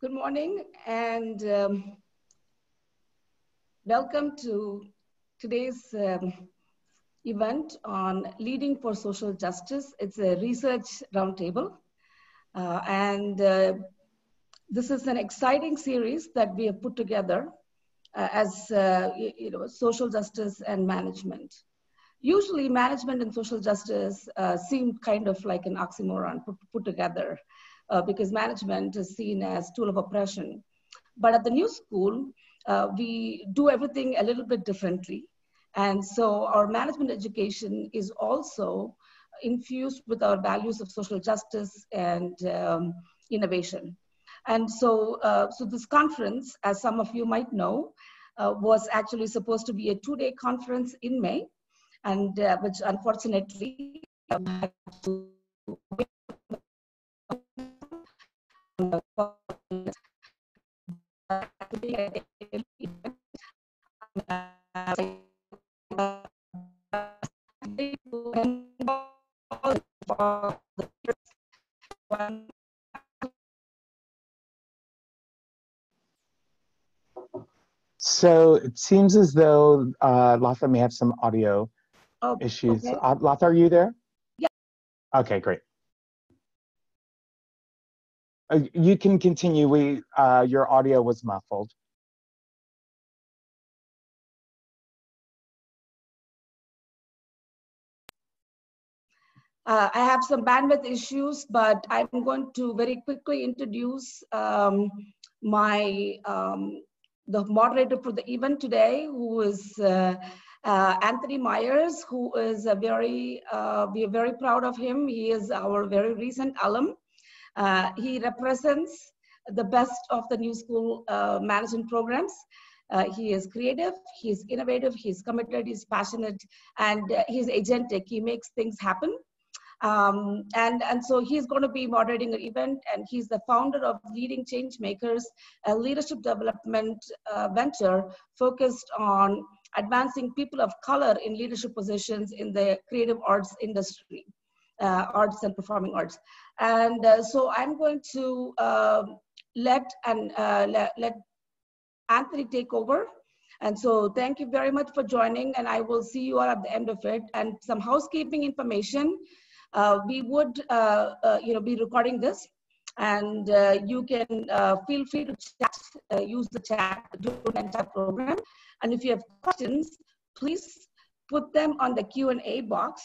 Good morning and welcome to today's event on Leading for Social Justice. It's a research roundtable and this is an exciting series that we have put together as social justice and management. Usually management and social justice seem kind of like an oxymoron put together because management is seen as tool of oppression. But at the new school, we do everything a little bit differently. And so our management education is also infused with our values of social justice and innovation. And so this conference, as some of you might know, was actually supposed to be a 2-day conference in May, and which unfortunately had to So it seems as though Latha may have some audio issues. Okay. Latha, are you there? Yeah. Okay, great. You can continue. Your audio was muffled. I have some bandwidth issues, but I'm going to very quickly introduce the moderator for the event today, who is Anthony Myers, who is we are very proud of him. He is our very recent alum. He represents the best of the new school management programs. He is creative, he's innovative, he's committed, he's passionate, and he's agentic. He makes things happen. And so he's going to be moderating an event, and he's the founder of Leading Change Makers, a leadership development venture focused on advancing people of color in leadership positions in the creative arts industry, arts and performing arts. And so I'm going to let Anthony take over. And so thank you very much for joining, and I will see you all at the end of it. And some housekeeping information. We would be recording this, and you can feel free to chat, use the chat during the entire program. And if you have questions, please put them on the Q&A box.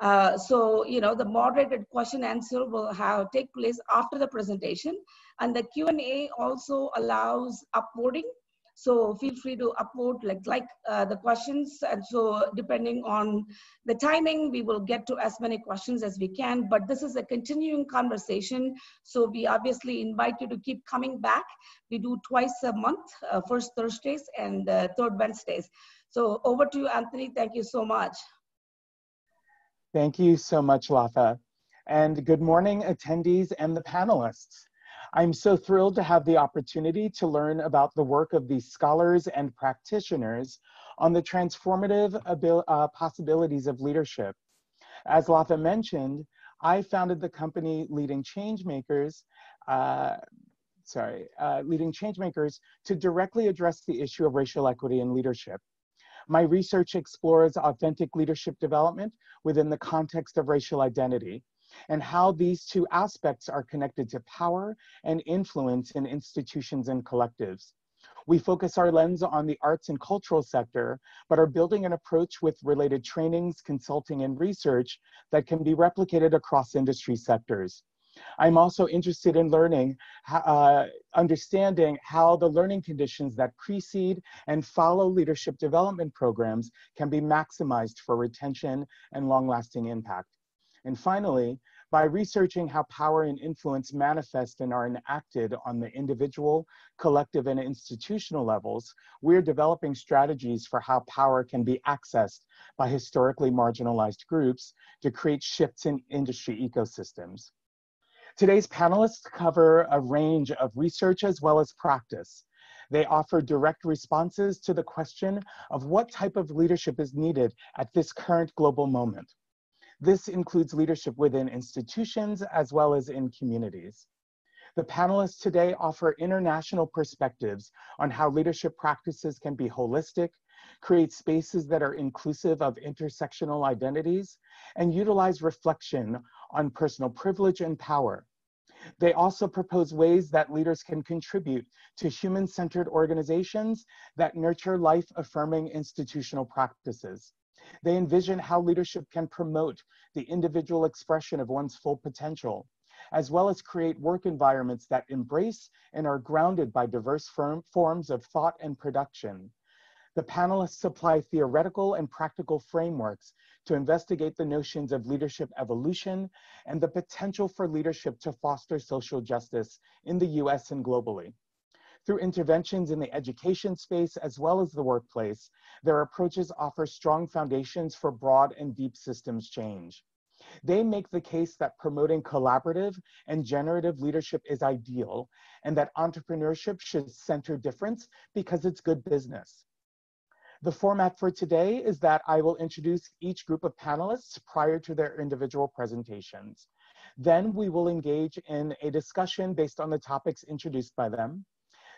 So the moderated question answer will take place after the presentation, and the Q&A also allows upvoting. So feel free to upvote like the questions. And so depending on the timing, we will get to as many questions as we can, but this is a continuing conversation. So we obviously invite you to keep coming back. We do twice a month, first Thursdays and third Wednesdays. So over to you, Anthony. Thank you so much. Thank you so much, Latha. And good morning, attendees and the panelists. I'm so thrilled to have the opportunity to learn about the work of these scholars and practitioners on the transformative possibilities of leadership. As Latha mentioned, I founded the company Leading Change Makers, to directly address the issue of racial equity in leadership. My research explores authentic leadership development within the context of racial identity, and how these two aspects are connected to power and influence in institutions and collectives. We focus our lens on the arts and cultural sector, but are building an approach with related trainings, consulting, and research that can be replicated across industry sectors. I'm also interested in understanding how the learning conditions that precede and follow leadership development programs can be maximized for retention and long-lasting impact. And finally, by researching how power and influence manifest and are enacted on the individual, collective, and institutional levels, we're developing strategies for how power can be accessed by historically marginalized groups to create shifts in industry ecosystems. Today's panelists cover a range of research as well as practice. They offer direct responses to the question of what type of leadership is needed at this current global moment. This includes leadership within institutions as well as in communities. The panelists today offer international perspectives on how leadership practices can be holistic, create spaces that are inclusive of intersectional identities, and utilize reflection on personal privilege and power. They also propose ways that leaders can contribute to human-centered organizations that nurture life-affirming institutional practices. They envision how leadership can promote the individual expression of one's full potential, as well as create work environments that embrace and are grounded by diverse forms of thought and production. The panelists supply theoretical and practical frameworks to investigate the notions of leadership evolution and the potential for leadership to foster social justice in the US and globally. Through interventions in the education space as well as the workplace, their approaches offer strong foundations for broad and deep systems change. They make the case that promoting collaborative and generative leadership is ideal and that entrepreneurship should center difference because it's good business. The format for today is that I will introduce each group of panelists prior to their individual presentations. Then we will engage in a discussion based on the topics introduced by them.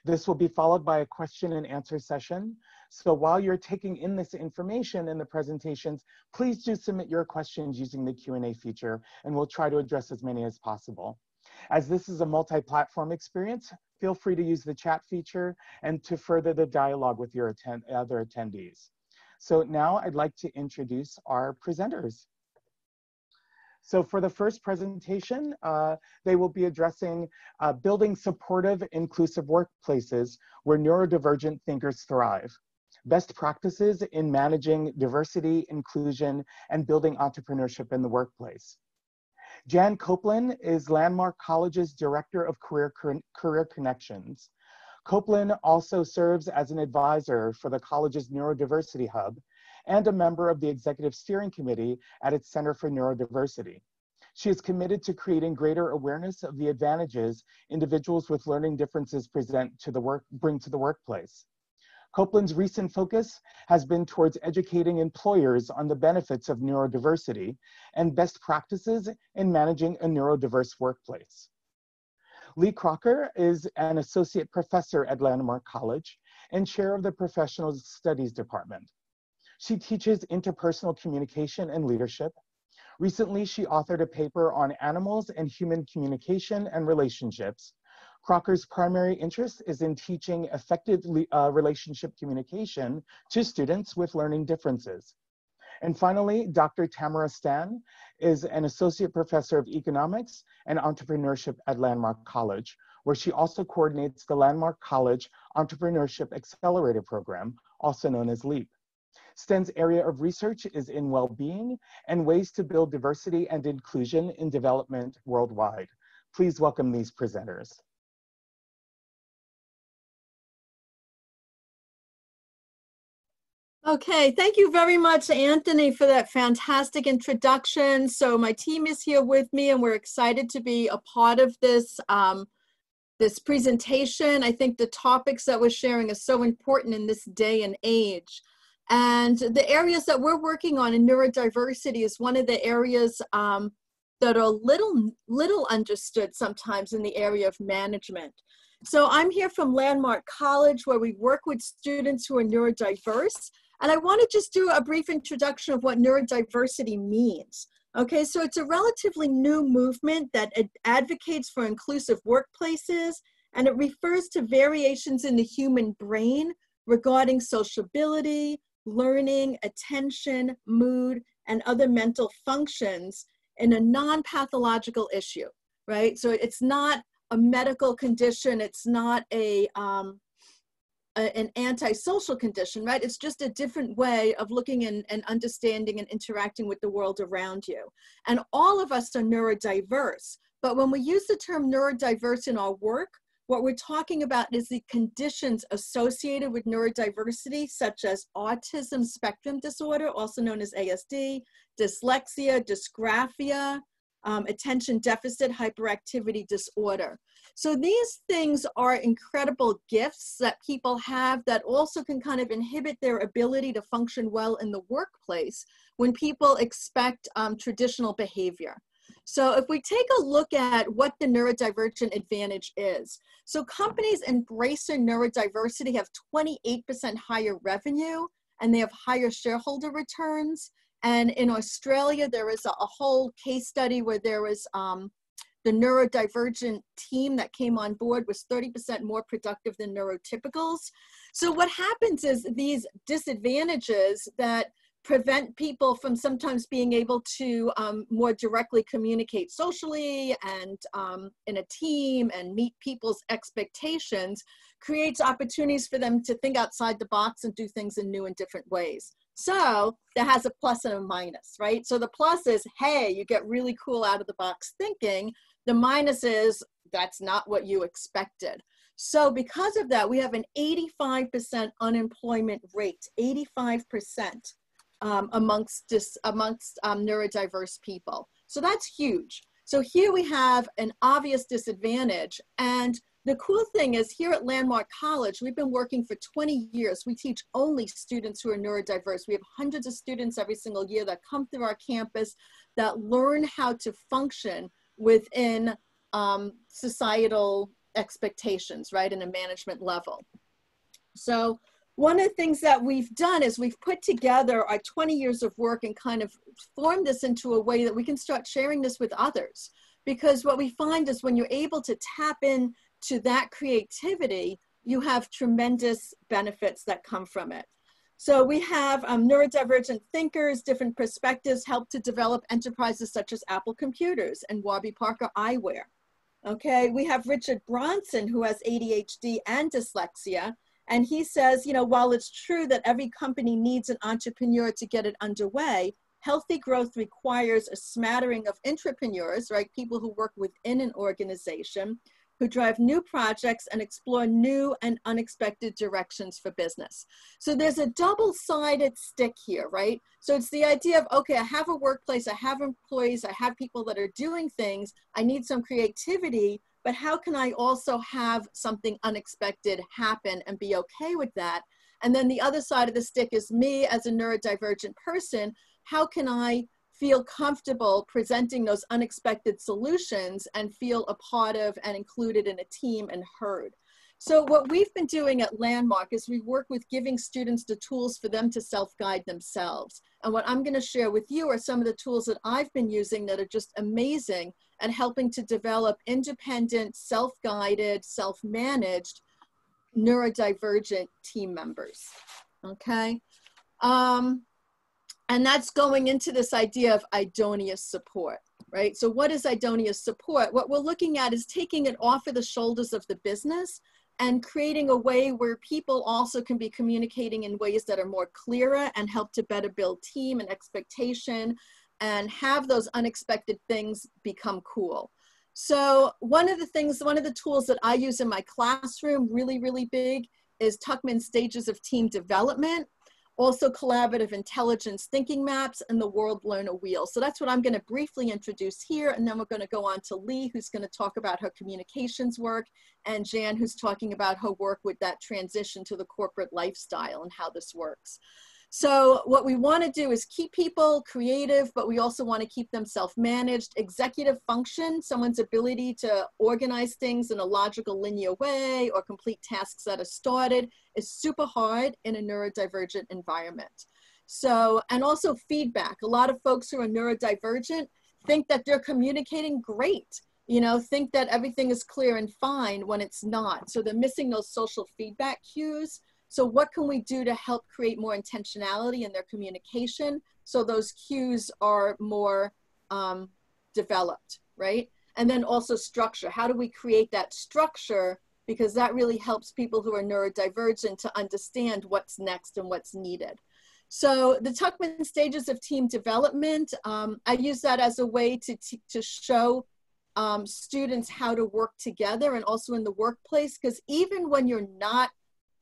This will be followed by a question and answer session. So while you're taking in this information in the presentations, please do submit your questions using the Q&A feature, and we'll try to address as many as possible. As this is a multi-platform experience, feel free to use the chat feature and to further the dialogue with your other attendees. So now I'd like to introduce our presenters. So for the first presentation, they will be addressing building supportive, inclusive workplaces where neurodivergent thinkers thrive. Best practices in managing diversity, inclusion, and building entrepreneurship in the workplace. Jan Copeland is Landmark College's Director of Career Connections. Copeland also serves as an advisor for the college's Neurodiversity Hub and a member of the Executive Steering Committee at its Center for Neurodiversity. She is committed to creating greater awareness of the advantages individuals with learning differences bring to the workplace. Copeland's recent focus has been towards educating employers on the benefits of neurodiversity and best practices in managing a neurodiverse workplace. Lee Crocker is an associate professor at Landmark College and chair of the Professional Studies Department. She teaches interpersonal communication and leadership. Recently, she authored a paper on animals and human communication and relationships. Crocker's primary interest is in teaching effective relationship communication to students with learning differences. And finally, Dr. Tamara Stan is an associate professor of economics and entrepreneurship at Landmark College, where she also coordinates the Landmark College Entrepreneurship Accelerator Program, also known as LEAP. Stan's area of research is in well-being and ways to build diversity and inclusion in development worldwide. Please welcome these presenters. Okay, thank you very much, Anthony, for that fantastic introduction. So my team is here with me, and we're excited to be a part of this, this presentation. I think the topics that we're sharing are so important in this day and age. And the areas that we're working on in neurodiversity is one of the areas that are little understood sometimes in the area of management. So I'm here from Landmark College, where we work with students who are neurodiverse. And I want to just do a brief introduction of what neurodiversity means. Okay, so it's a relatively new movement that advocates for inclusive workplaces, and it refers to variations in the human brain regarding sociability, learning, attention, mood, and other mental functions in a non-pathological issue, right? So it's not a medical condition, it's not an antisocial condition, right? It's just a different way of looking and understanding and interacting with the world around you. And all of us are neurodiverse, but when we use the term neurodiverse in our work, what we're talking about is the conditions associated with neurodiversity, such as autism spectrum disorder, also known as ASD, dyslexia, dysgraphia, attention deficit hyperactivity disorder. So these things are incredible gifts that people have that also can kind of inhibit their ability to function well in the workplace when people expect traditional behavior. So if we take a look at what the neurodivergent advantage is, so companies embracing neurodiversity have 28% higher revenue, and they have higher shareholder returns. And in Australia, there is a whole case study where there was the neurodivergent team that came on board was 30% more productive than neurotypicals. So what happens is these disadvantages that prevent people from sometimes being able to more directly communicate socially and in a team and meet people's expectations creates opportunities for them to think outside the box and do things in new and different ways. So that has a plus and a minus, right? So the plus is, hey, you get really cool out of the box thinking. The minus is that's not what you expected. So because of that, we have an 85% unemployment rate, 85%. Amongst neurodiverse people. So that's huge. So here we have an obvious disadvantage. And the cool thing is here at Landmark College, we've been working for 20 years. We teach only students who are neurodiverse. We have hundreds of students every single year that come through our campus that learn how to function within societal expectations, right, in a management level. So one of the things that we've done is we've put together our 20 years of work and kind of formed this into a way that we can start sharing this with others. Because what we find is when you're able to tap into that creativity, you have tremendous benefits that come from it. So we have neurodivergent thinkers, different perspectives help to develop enterprises such as Apple Computers and Warby Parker Eyewear. Okay, we have Richard Bronson, who has ADHD and dyslexia. And he says, you know, while it's true that every company needs an entrepreneur to get it underway, healthy growth requires a smattering of intrapreneurs, right? People who work within an organization, who drive new projects and explore new and unexpected directions for business. So there's a double-sided stick here, right? So it's the idea of, okay, I have a workplace, I have employees, I have people that are doing things, I need some creativity, but how can I also have something unexpected happen and be okay with that? And then the other side of the stick is me as a neurodivergent person, how can I feel comfortable presenting those unexpected solutions and feel a part of and included in a team and heard? So what we've been doing at Landmark is we work with giving students the tools for them to self-guide themselves. And what I'm going to share with you are some of the tools that I've been using that are just amazing at helping to develop independent, self-guided, self-managed, neurodivergent team members, okay? And that's going into this idea of idonious support, right? So what is idonious support? What we're looking at is taking it off of the shoulders of the business and creating a way where people also can be communicating in ways that are more clearer and help to better build team and expectation and have those unexpected things become cool. So one of the tools that I use in my classroom, really, really big, is Tuckman's Stages of Team Development, also collaborative intelligence thinking maps, and the World Learner Wheel. So that's what I'm going to briefly introduce here, and then we're going to go on to Lee, who's going to talk about her communications work, and Jan, who's talking about her work with that transition to the corporate lifestyle and how this works. So what we want to do is keep people creative, but we also want to keep them self-managed. Executive function, someone's ability to organize things in a logical, linear way or complete tasks that are started, is super hard in a neurodivergent environment. So, and also feedback. A lot of folks who are neurodivergent think that they're communicating great, you know, think that everything is clear and fine when it's not. So they're missing those social feedback cues. So what can we do to help create more intentionality in their communication so those cues are more developed, right? And then also structure. How do we create that structure? Because that really helps people who are neurodivergent to understand what's next and what's needed. So the Tuckman Stages of Team Development, I use that as a way to show students how to work together and also in the workplace, because even when you're not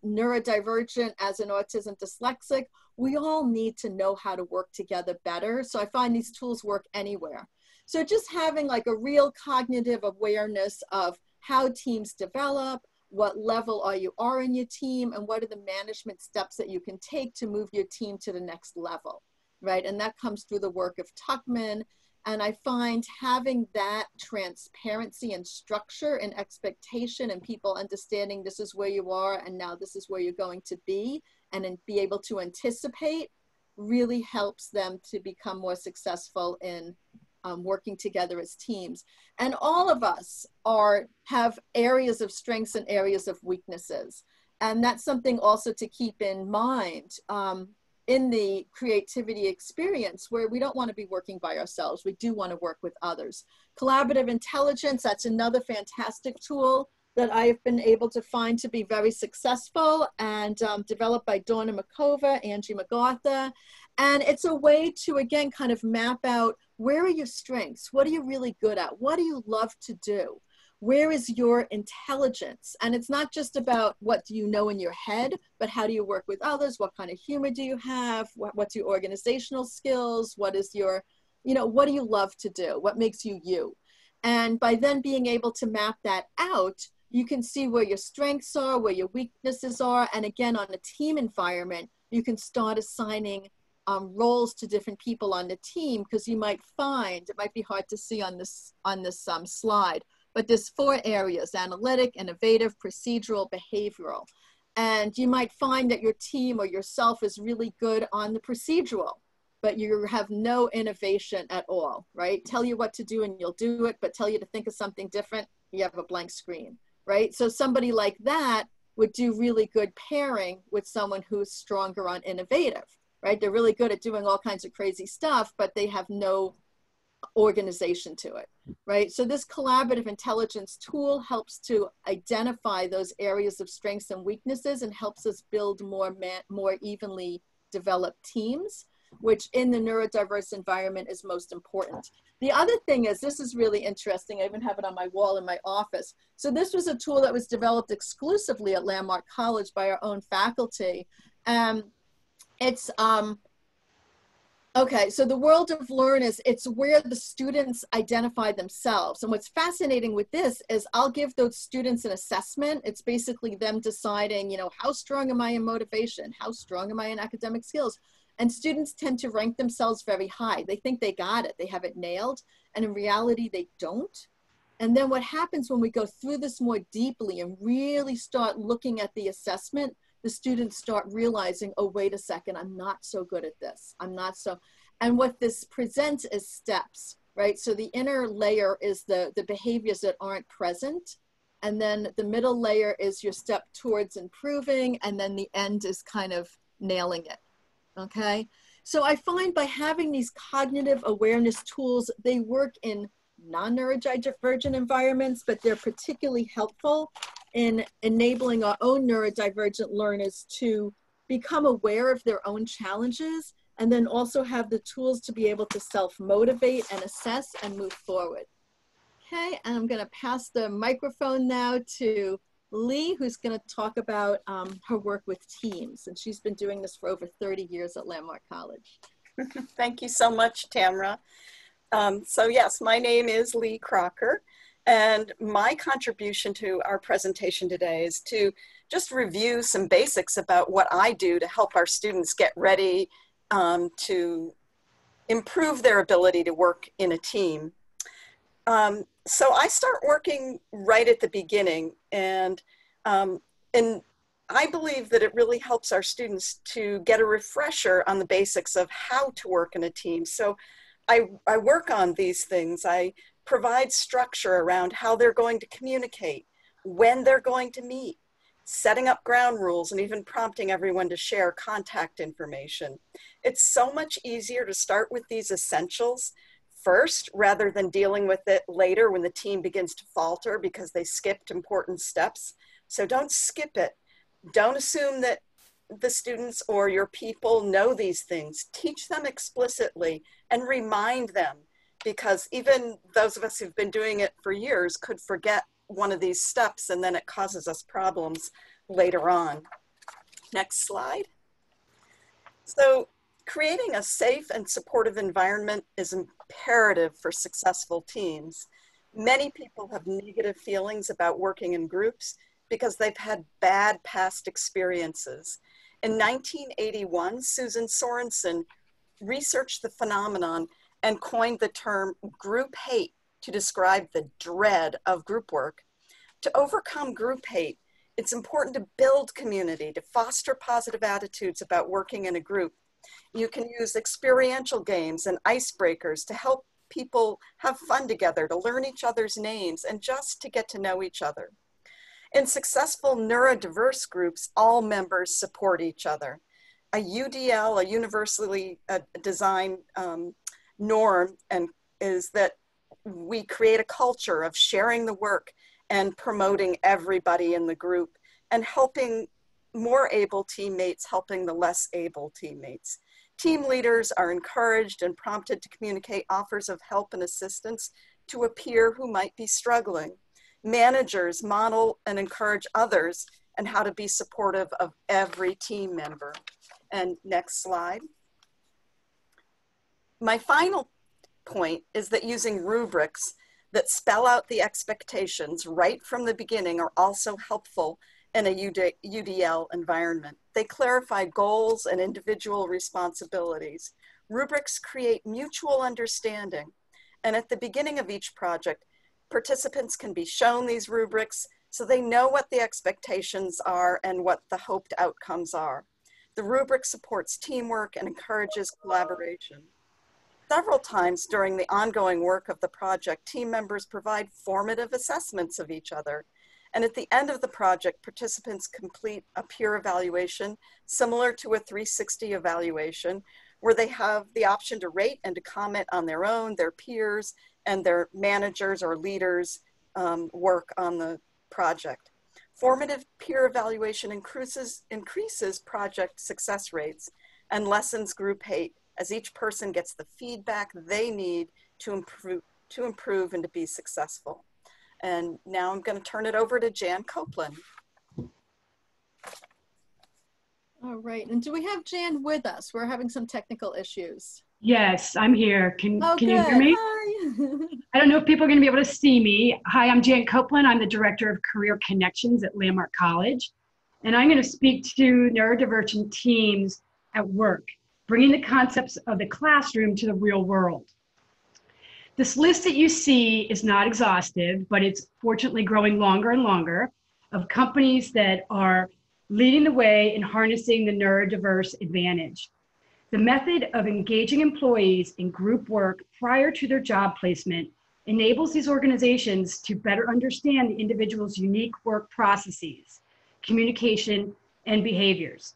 neurodivergent as an autism dyslexic, we all need to know how to work together better. So I find these tools work anywhere. So just having like a real cognitive awareness of how teams develop, what level you are in your team, and what are the management steps that you can take to move your team to the next level, right? And that comes through the work of Tuckman And I find having that transparency and structure and expectation and people understanding this is where you are and now this is where you're going to be, and then be able to anticipate really helps them to become more successful in working together as teams. And all of us have areas of strengths and areas of weaknesses. And that's something also to keep in mind in the creativity experience, where we don't want to be working by ourselves. We do want to work with others. Collaborative intelligence, that's another fantastic tool that I've been able to find to be very successful, and developed by Donna Makova, Angie MacArthur. And it's a way to, again, kind of map out, where are your strengths? What are you really good at? What do you love to do? Where is your intelligence? And it's not just about what do you know in your head, but how do you work with others? What kind of humor do you have? What's your organizational skills? What is your, what do you love to do? What makes you you? And by then being able to map that out, you can see where your strengths are, where your weaknesses are. And again, on a team environment, you can start assigning roles to different people on the team, because you might find, it might be hard to see on this slide, but there's 4 areas: analytic, innovative, procedural, behavioral. And you might find that your team or yourself is really good on the procedural, but you have no innovation at all, right? Tell you what to do and you'll do it, but tell you to think of something different, you have a blank screen, right? So somebody like that would do really good pairing with someone who's stronger on innovative, right? They're really good at doing all kinds of crazy stuff, but they have no organization to it, right? So this collaborative intelligence tool helps to identify those areas of strengths and weaknesses, and helps us build more evenly developed teams, which in the neurodiverse environment is most important. The other thing is, this is really interesting. I even have it on my wall in my office. So this was a tool that was developed exclusively at Landmark College by our own faculty. It's, okay, so the world of Learn it's where the students identify themselves. And what's fascinating with this is I'll give those students an assessment. It's basically them deciding, how strong am I in motivation? How strong am I in academic skills? And students tend to rank themselves very high. They think they got it, they have it nailed. And in reality, they don't. And then what happens when we go through this more deeply and really start looking at the assessment, the students start realizing, oh, wait a second, I'm not so good at this. I'm not so, and what this presents is steps, right? So the inner layer is the behaviors that aren't present. And then the middle layer is your step towards improving. And then the end is kind of nailing it, okay? So I find by having these cognitive awareness tools, they work in non-neurodivergent environments, but they're particularly helpful in enabling our own neurodivergent learners to become aware of their own challenges, and then also have the tools to be able to self-motivate and assess and move forward. Okay, and I'm gonna pass the microphone now to Lee, who's gonna talk about her work with teams. And she's been doing this for over 30 years at Landmark College. Thank you so much, Tamara. So yes, my name is Lee Crocker, and my contribution to our presentation today is to just review some basics about what I do to help our students get ready to improve their ability to work in a team. So I start working right at the beginning, and I believe that it really helps our students to get a refresher on the basics of how to work in a team. So I work on these things. I provide structure around how they're going to communicate, when they're going to meet, setting up ground rules, and even prompting everyone to share contact information. It's so much easier to start with these essentials first, rather than dealing with it later when the team begins to falter because they skipped important steps. So don't skip it. Don't assume that the students or your people know these things. Teach them explicitly and remind them, because even those of us who've been doing it for years could forget one of these steps, and then it causes us problems later on. Next slide. So creating a safe and supportive environment is imperative for successful teams. Many people have negative feelings about working in groups because they've had bad past experiences. In 1981, Susan Sorensen researched the phenomenon and coined the term group hate to describe the dread of group work. To overcome group hate, it's important to build community, to foster positive attitudes about working in a group. You can use experiential games and icebreakers to help people have fun together, to learn each other's names, and just to get to know each other. In successful neurodiverse groups, all members support each other. A UDL, a universally designed norm, is that we create a culture of sharing the work and promoting everybody in the group and helping more able teammates, helping the less able teammates. Team leaders are encouraged and prompted to communicate offers of help and assistance to a peer who might be struggling. Managers model and encourage others and how to be supportive of every team member. And next slide. My final point is that using rubrics that spell out the expectations right from the beginning are also helpful in a UDL environment. They clarify goals and individual responsibilities. Rubrics create mutual understanding. And at the beginning of each project, participants can be shown these rubrics so they know what the expectations are and what the hoped outcomes are. The rubric supports teamwork and encourages collaboration. Several times during the ongoing work of the project, team members provide formative assessments of each other. And at the end of the project, participants complete a peer evaluation similar to a 360 evaluation, where they have the option to rate and to comment on their own, their peers, and their managers or leaders' work on the project. Formative peer evaluation increases project success rates and lessens group hate, as each person gets the feedback they need to improve and to be successful. And now I'm going to turn it over to Jan Copeland. All right, and do we have Jan with us? We're having some technical issues. Yes, I'm here. Can you hear me? Hi. I don't know if people are going to be able to see me. Hi, I'm Jan Copeland. I'm the Director of Career Connections at Landmark College. And I'm going to speak to neurodivergent teams at work, bringing the concepts of the classroom to the real world. This list that you see is not exhaustive, but it's fortunately growing longer and longer, of companies that are leading the way in harnessing the neurodiverse advantage. The method of engaging employees in group work prior to their job placement enables these organizations to better understand the individual's unique work processes, communication, and behaviors.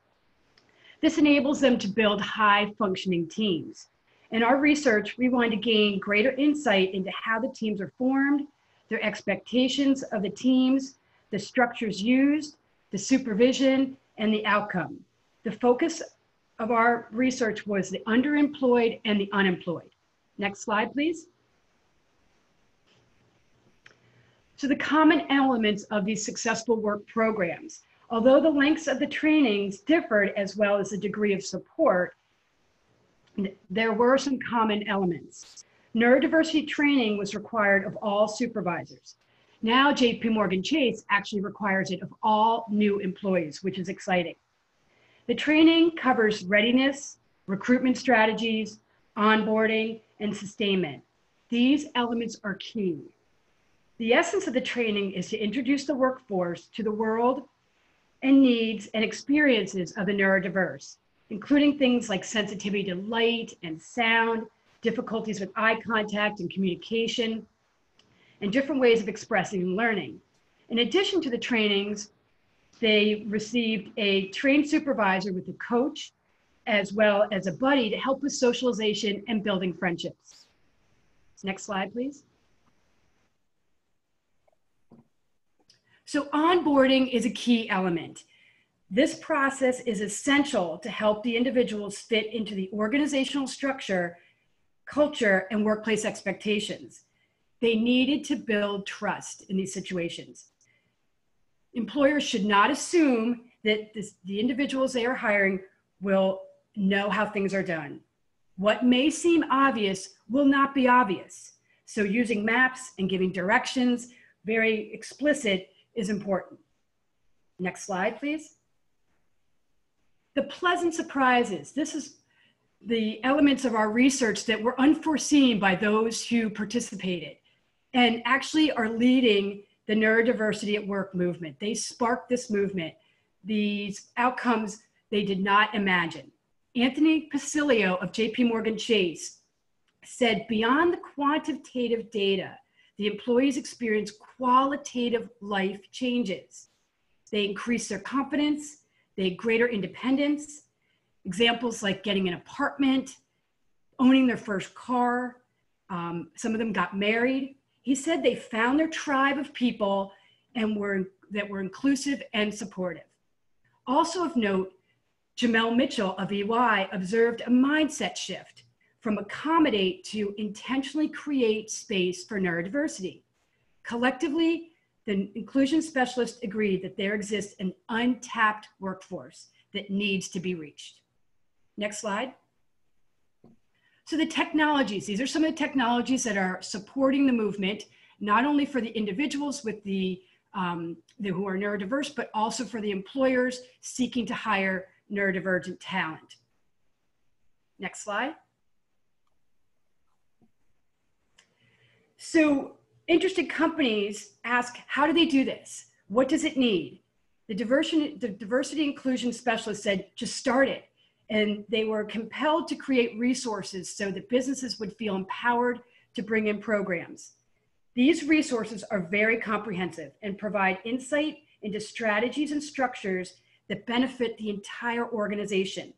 This enables them to build high-functioning teams. In our research, we want to gain greater insight into how the teams are formed, their expectations of the teams, the structures used, the supervision, and the outcome. The focus of our research was the underemployed and the unemployed. Next slide, please. So the common elements of these successful work programs. Although the lengths of the trainings differed as well as the degree of support, there were some common elements. Neurodiversity training was required of all supervisors. Now JP Morgan Chase actually requires it of all new employees, which is exciting. The training covers readiness, recruitment strategies, onboarding, and sustainment. These elements are key. The essence of the training is to introduce the workforce to the world and needs and experiences of the neurodiverse, including things like sensitivity to light and sound, difficulties with eye contact and communication, and different ways of expressing and learning. In addition to the trainings, they received a trained supervisor with a coach, as well as a buddy to help with socialization and building friendships. Next slide, please. So onboarding is a key element. This process is essential to help the individuals fit into the organizational structure, culture, and workplace expectations. They needed to build trust in these situations. Employers should not assume that the individuals they are hiring will know how things are done. What may seem obvious will not be obvious. So using maps and giving directions, very explicit, is important. Next slide, please. The pleasant surprises. This is the elements of our research that were unforeseen by those who participated and actually are leading the neurodiversity at work movement. They sparked this movement, these outcomes they did not imagine. Anthony Pasilio of JP Morgan Chase said, beyond the quantitative data, the employees experience qualitative life changes. They increase their confidence, they had greater independence. Examples like getting an apartment, owning their first car. Some of them got married. He said they found their tribe of people and that were inclusive and supportive. Also of note, Jamel Mitchell of EY observed a mindset shift from accommodate to intentionally create space for neurodiversity. Collectively, the inclusion specialists agreed that there exists an untapped workforce that needs to be reached. Next slide. So the technologies, these are some of the technologies that are supporting the movement, not only for the individuals with who are neurodiverse, but also for the employers seeking to hire neurodivergent talent. Next slide. So interested companies ask, how do they do this? What does it need? The diversity inclusion specialist said, just start it. And they were compelled to create resources so that businesses would feel empowered to bring in programs. These resources are very comprehensive and provide insight into strategies and structures that benefit the entire organization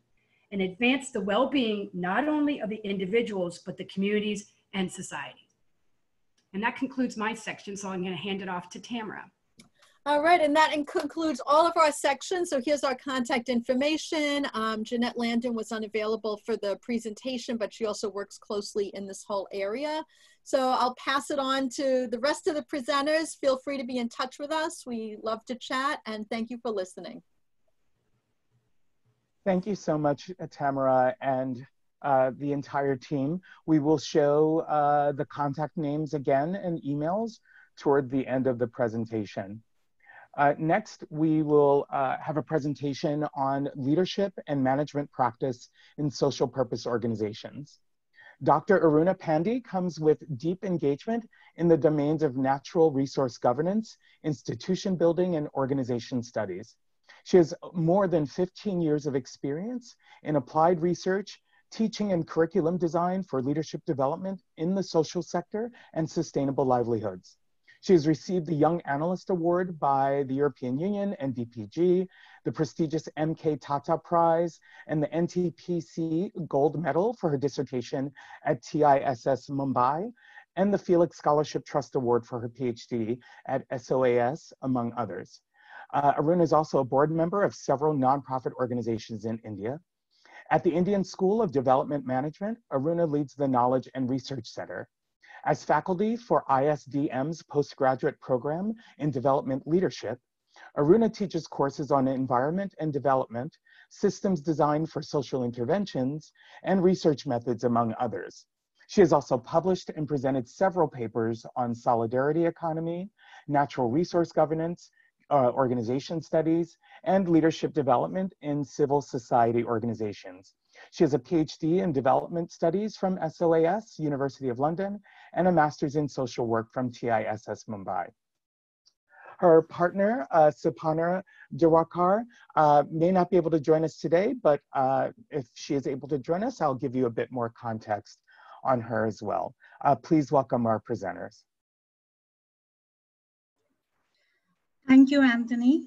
and advance the well-being not only of the individuals, but the communities and society. And that concludes my section, so I'm going to hand it off to Tamara. All right, and that concludes all of our sections. So here's our contact information. Jeanette Landon was unavailable for the presentation, but she also works closely in this whole area. So I'll pass it on to the rest of the presenters. Feel free to be in touch with us. We love to chat, and thank you for listening. Thank you so much, Tamara, and the entire team. We will show the contact names again and emails toward the end of the presentation. Next, we will have a presentation on leadership and management practice in social purpose organizations. Dr. Aruna Pandey comes with deep engagement in the domains of natural resource governance, institution building, and organization studies. She has more than 15 years of experience in applied research, teaching and curriculum design for leadership development in the social sector and sustainable livelihoods. She has received the Young Analyst Award by the European Union and DPG, the prestigious MK Tata Prize, and the NTPC Gold Medal for her dissertation at TISS Mumbai, and the Felix Scholarship Trust Award for her PhD at SOAS, among others. Aruna is also a board member of several nonprofit organizations in India. At the Indian School of Development Management, Aruna leads the Knowledge and Research Center. As faculty for ISDM's postgraduate program in development leadership, Aruna teaches courses on environment and development, systems design for social interventions, and research methods, among others. She has also published and presented several papers on solidarity economy, natural resource governance, organization studies, and leadership development in civil society organizations. She has a PhD in development studies from SOAS, University of London, and a master's in social work from TISS Mumbai. Her partner, Sapana Diwakar, may not be able to join us today, but if she is able to join us, I'll give you a bit more context on her as well. Please welcome our presenters. Thank you, Anthony.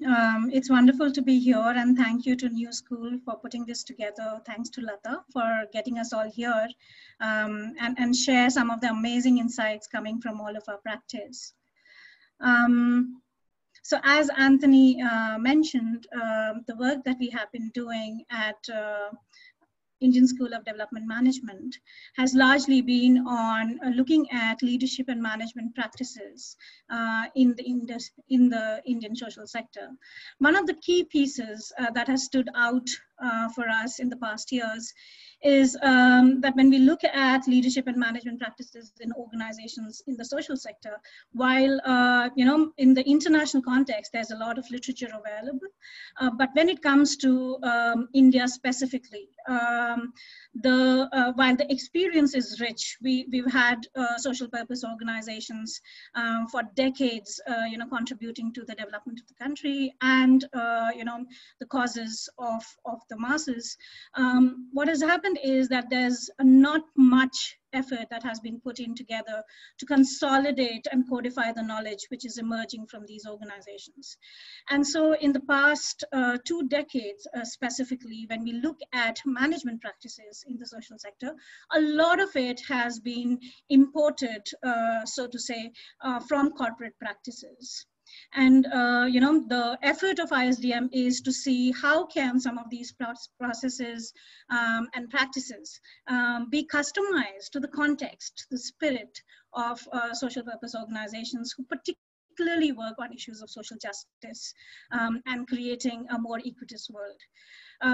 It's wonderful to be here, and thank you to New School for putting this together. Thanks to Latha for getting us all here and share some of the amazing insights coming from all of our practice. So as Anthony mentioned, the work that we have been doing at Indian School of Development Management has largely been on looking at leadership and management practices in the Indian social sector. One of the key pieces that has stood out for us in the past years is that when we look at leadership and management practices in organizations in the social sector, while in the international context, there's a lot of literature available, but when it comes to India specifically, while the experience is rich, we've had social purpose organizations for decades, contributing to the development of the country and, the causes of the masses. What has happened is that there's not much effort that has been put in together to consolidate and codify the knowledge which is emerging from these organizations. And so in the past 2 decades, specifically, when we look at management practices in the social sector, a lot of it has been imported, so to say, from corporate practices. And the effort of ISDM is to see how can some of these processes and practices be customized to the context, the spirit of social purpose organizations who particularly work on issues of social justice and creating a more equitous world.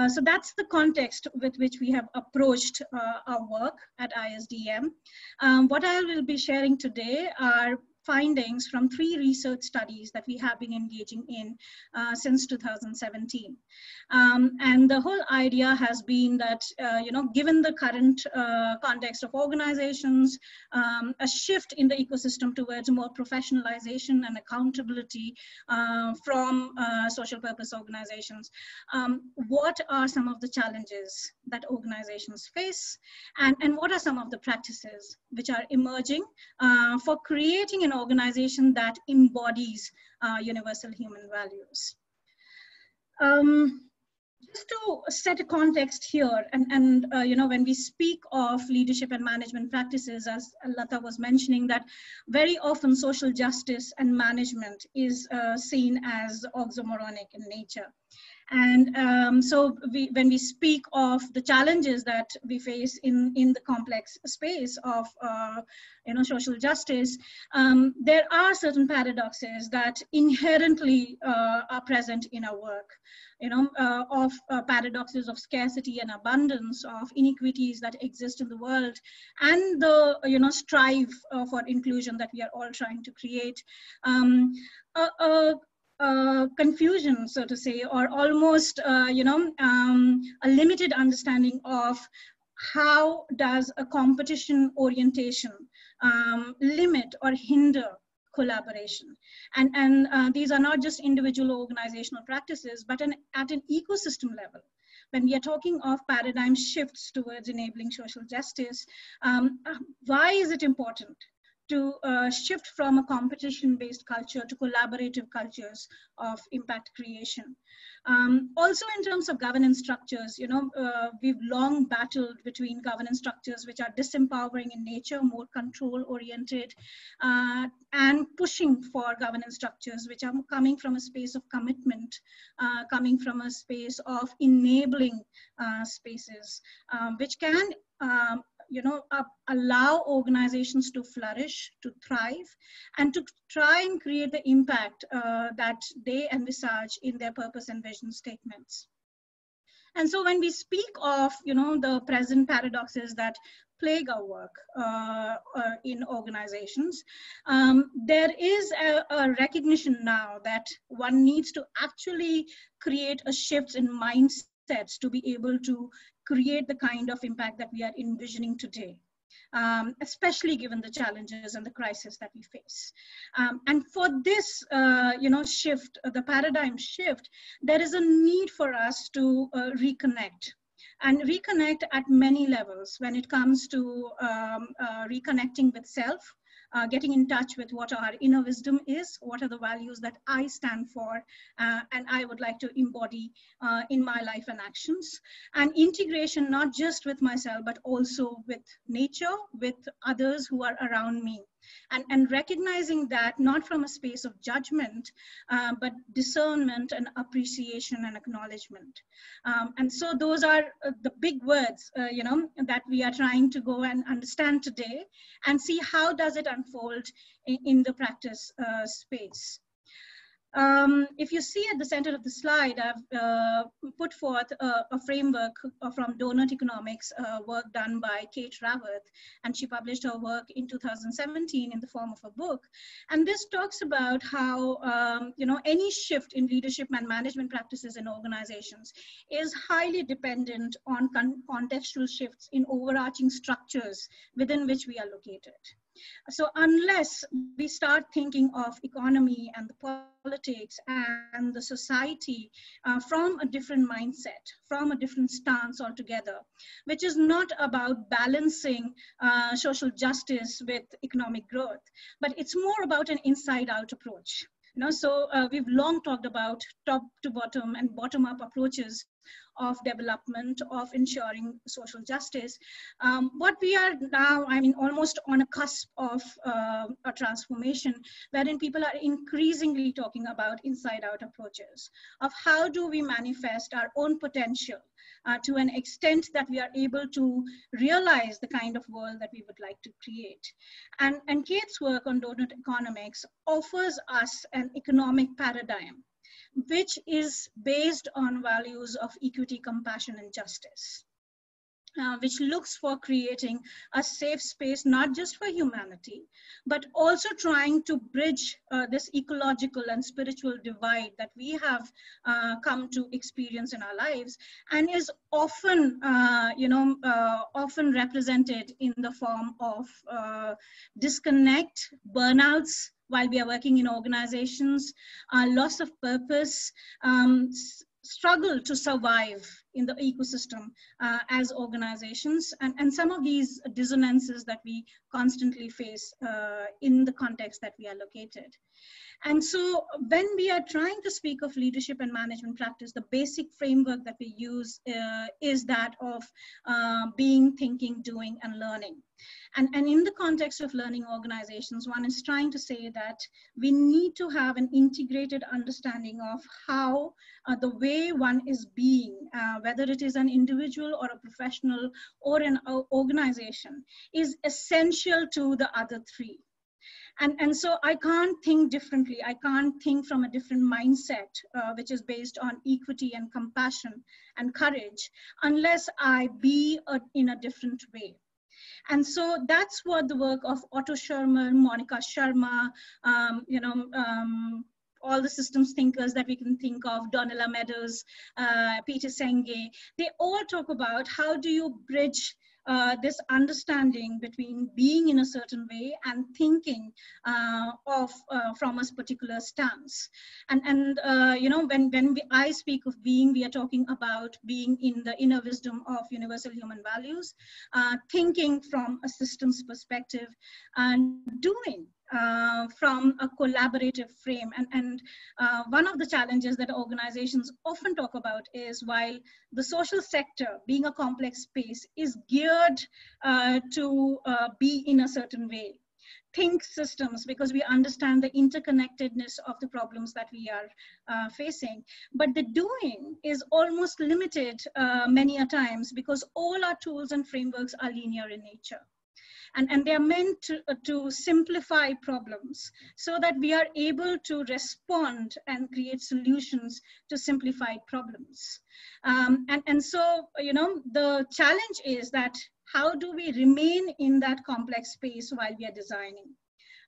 So that's the context with which we have approached our work at ISDM. What I will be sharing today are findings from 3 research studies that we have been engaging in since 2017. And the whole idea has been that, given the current context of organizations, a shift in the ecosystem towards more professionalization and accountability from social purpose organizations, what are some of the challenges that organizations face, and what are some of the practices which are emerging for creating an organization that embodies universal human values. Just to set a context here, and when we speak of leadership and management practices, as Latha was mentioning, that very often social justice and management is seen as oxymoronic in nature. And so when we speak of the challenges that we face in the complex space of social justice, there are certain paradoxes that inherently are present in our work, of paradoxes of scarcity and abundance, of inequities that exist in the world, and the strive for inclusion that we are all trying to create. Confusion, so to say, or almost, a limited understanding of how does a competition orientation limit or hinder collaboration. And these are not just individual organizational practices, but at an ecosystem level. When we are talking of paradigm shifts towards enabling social justice, why is it important to shift from a competition-based culture to collaborative cultures of impact creation? Also in terms of governance structures, we've long battled between governance structures which are disempowering in nature, more control-oriented, and pushing for governance structures which are coming from a space of commitment, coming from a space of enabling spaces, which can allow organizations to flourish, to thrive, and to try and create the impact that they envisage in their purpose and vision statements. And so when we speak of, the present paradoxes that plague our work in organizations, there is a recognition now that one needs to actually create a shift in mindsets to be able to create the kind of impact that we are envisioning today, especially given the challenges and the crisis that we face. And for this, shift, the paradigm shift, there is a need for us to reconnect. And reconnect at many levels when it comes to reconnecting with self, getting in touch with what our inner wisdom is, what are the values that I stand for, and I would like to embody in my life and actions. And integration, not just with myself, but also with nature, with others who are around me. And recognizing that not from a space of judgment, but discernment and appreciation and acknowledgement. And so those are the big words, that we are trying to go and understand today and see how does it unfold in the practice space. If you see at the center of the slide, I've put forth a framework from Donut Economics, work done by Kate Raworth, and she published her work in 2017 in the form of a book. And this talks about how any shift in leadership and management practices in organizations is highly dependent on contextual shifts in overarching structures within which we are located. So unless we start thinking of economy and the politics and the society from a different mindset, from a different stance altogether, which is not about balancing social justice with economic growth, but it's more about an inside-out approach. So we've long talked about top to bottom and bottom up approaches of development, of ensuring social justice. What we are now, almost on a cusp of a transformation wherein people are increasingly talking about inside-out approaches of how do we manifest our own potential to an extent that we are able to realize the kind of world that we would like to create. And Kate's work on donut economics offers us an economic paradigm which is based on values of equity, compassion, and justice, which looks for creating a safe space, not just for humanity, but also trying to bridge this ecological and spiritual divide that we have come to experience in our lives, and is often, often represented in the form of disconnect, burnouts, while we are working in organizations, loss of purpose, struggle to survive in the ecosystem as organizations, and some of these dissonances that we constantly face in the context that we are located. And so when we are trying to speak of leadership and management practice, the basic framework that we use is that of being, thinking, doing, and learning. And in the context of learning organizations, one is trying to say that we need to have an integrated understanding of how the way one is being, whether it is an individual or a professional or an organization, is essential to the other three. And so I can't think differently. I can't think from a different mindset, which is based on equity and compassion and courage, unless I be in a different way. And so that's what the work of Otto Sherman, Monica Sharma, all the systems thinkers that we can think of, Donella Meadows, Peter Senge, they all talk about how do you bridge this understanding between being in a certain way and thinking from a particular stance. And when I speak of being, we are talking about being in the inner wisdom of universal human values, thinking from a systems perspective, and doing from a collaborative frame. And one of the challenges that organizations often talk about is, while the social sector, being a complex space, is geared to be in a certain way, think systems, because we understand the interconnectedness of the problems that we are facing. But the doing is almost limited many a times, because all our tools and frameworks are linear in nature. And they are meant to simplify problems so that we are able to respond and create solutions to simplified problems. And so, the challenge is that how do we remain in that complex space while we are designing?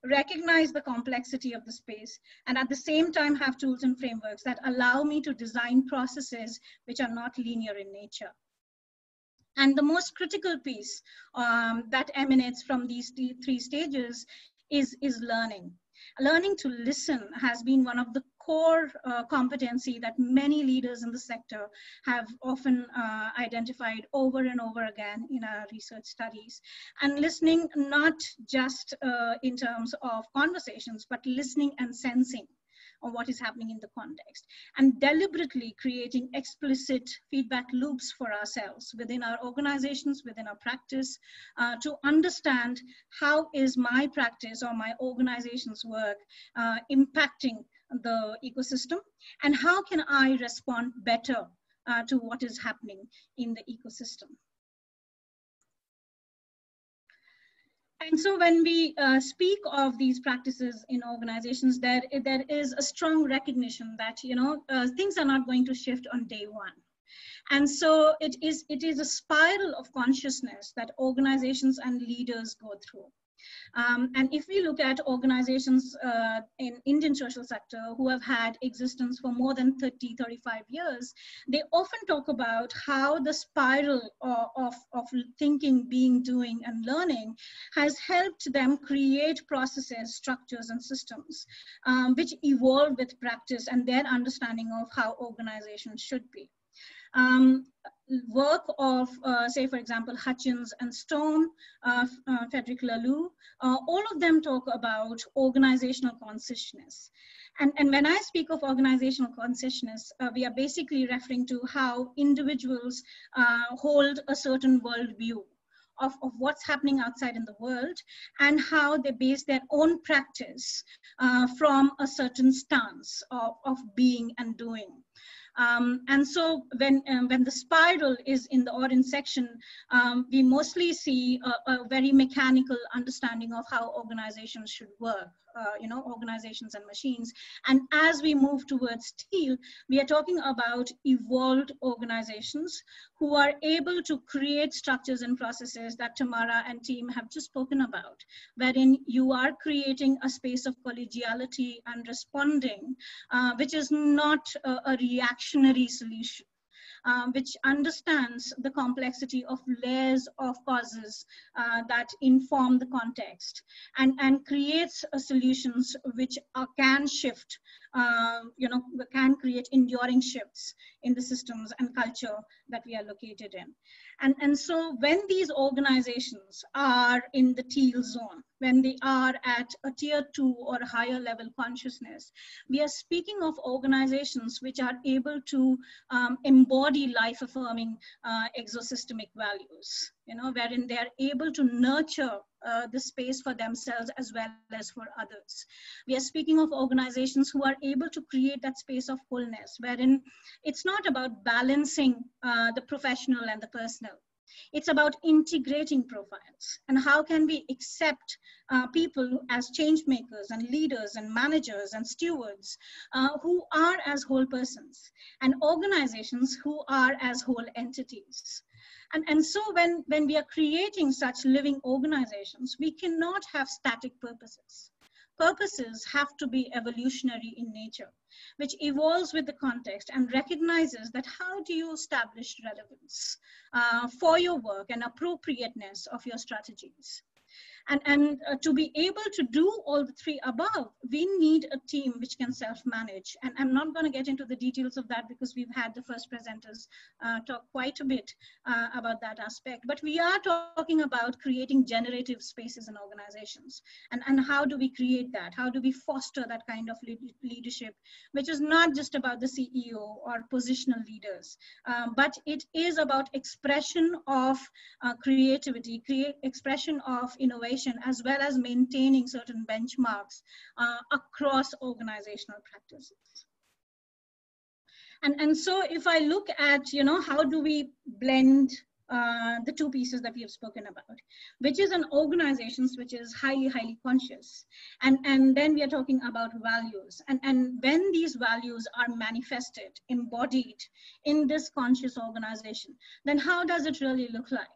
Recognize the complexity of the space, and at the same time have tools and frameworks that allow me to design processes which are not linear in nature. And the most critical piece that emanates from these three stages is learning. Learning to listen has been one of the core competency that many leaders in the sector have often identified over and over again in our research studies. And listening not just in terms of conversations, but listening and sensing of what is happening in the context, and deliberately creating explicit feedback loops for ourselves within our organizations, within our practice, to understand how is my practice or my organization's work impacting the ecosystem, and how can I respond better to what is happening in the ecosystem. And so when we speak of these practices in organizations, there is a strong recognition that, things are not going to shift on day one. And so it is a spiral of consciousness that organizations and leaders go through. And if we look at organizations in Indian social sector who have had existence for more than 30, 35 years, they often talk about how the spiral of thinking, being, doing, and learning has helped them create processes, structures, and systems which evolve with practice and their understanding of how organizations should be. Work of, say, for example, Hutchins and Stone, Frederick Laloux, all of them talk about organizational consciousness. And when I speak of organizational consciousness, we are basically referring to how individuals hold a certain worldview of what's happening outside in the world and how they base their own practice from a certain stance of being and doing. And so when the spiral is in the orange section, we mostly see a very mechanical understanding of how organizations should work, organizations and machines. And as we move towards teal, we are talking about evolved organizations who are able to create structures and processes that Tamara and team have just spoken about, wherein you are creating a space of collegiality and responding, which is not a reactionary solution. Which understands the complexity of layers of causes that inform the context and creates solutions which can shift, can create enduring shifts in the systems and culture that we are located in. And so when these organizations are in the teal zone, when they are at a tier 2 or higher level consciousness, we are speaking of organizations which are able to embody life-affirming exosystemic values, wherein they are able to nurture the space for themselves as well as for others. We are speaking of organizations who are able to create that space of wholeness, wherein it's not about balancing the professional and the personal. It's about integrating profiles and how can we accept people as change makers and leaders and managers and stewards who are as whole persons, and organizations who are as whole entities. And so when we are creating such living organizations, we cannot have static purposes. Purposes have to be evolutionary in nature, which evolves with the context and recognizes that how do you establish relevance for your work and appropriateness of your strategies. And to be able to do all the three above, we need a team which can self-manage. And I'm not going to get into the details of that because we've had the first presenters talk quite a bit about that aspect. But we are talking about creating generative spaces in organizations. And how do we create that? How do we foster that kind of leadership, which is not just about the CEO or positional leaders, but it is about expression of creativity, expression of innovation, as well as maintaining certain benchmarks across organizational practices. And so if I look at, how do we blend the two pieces that we have spoken about, which is an organizations which is highly, highly conscious. And then we are talking about values. And when these values are manifested, embodied in this conscious organization, then how does it really look like?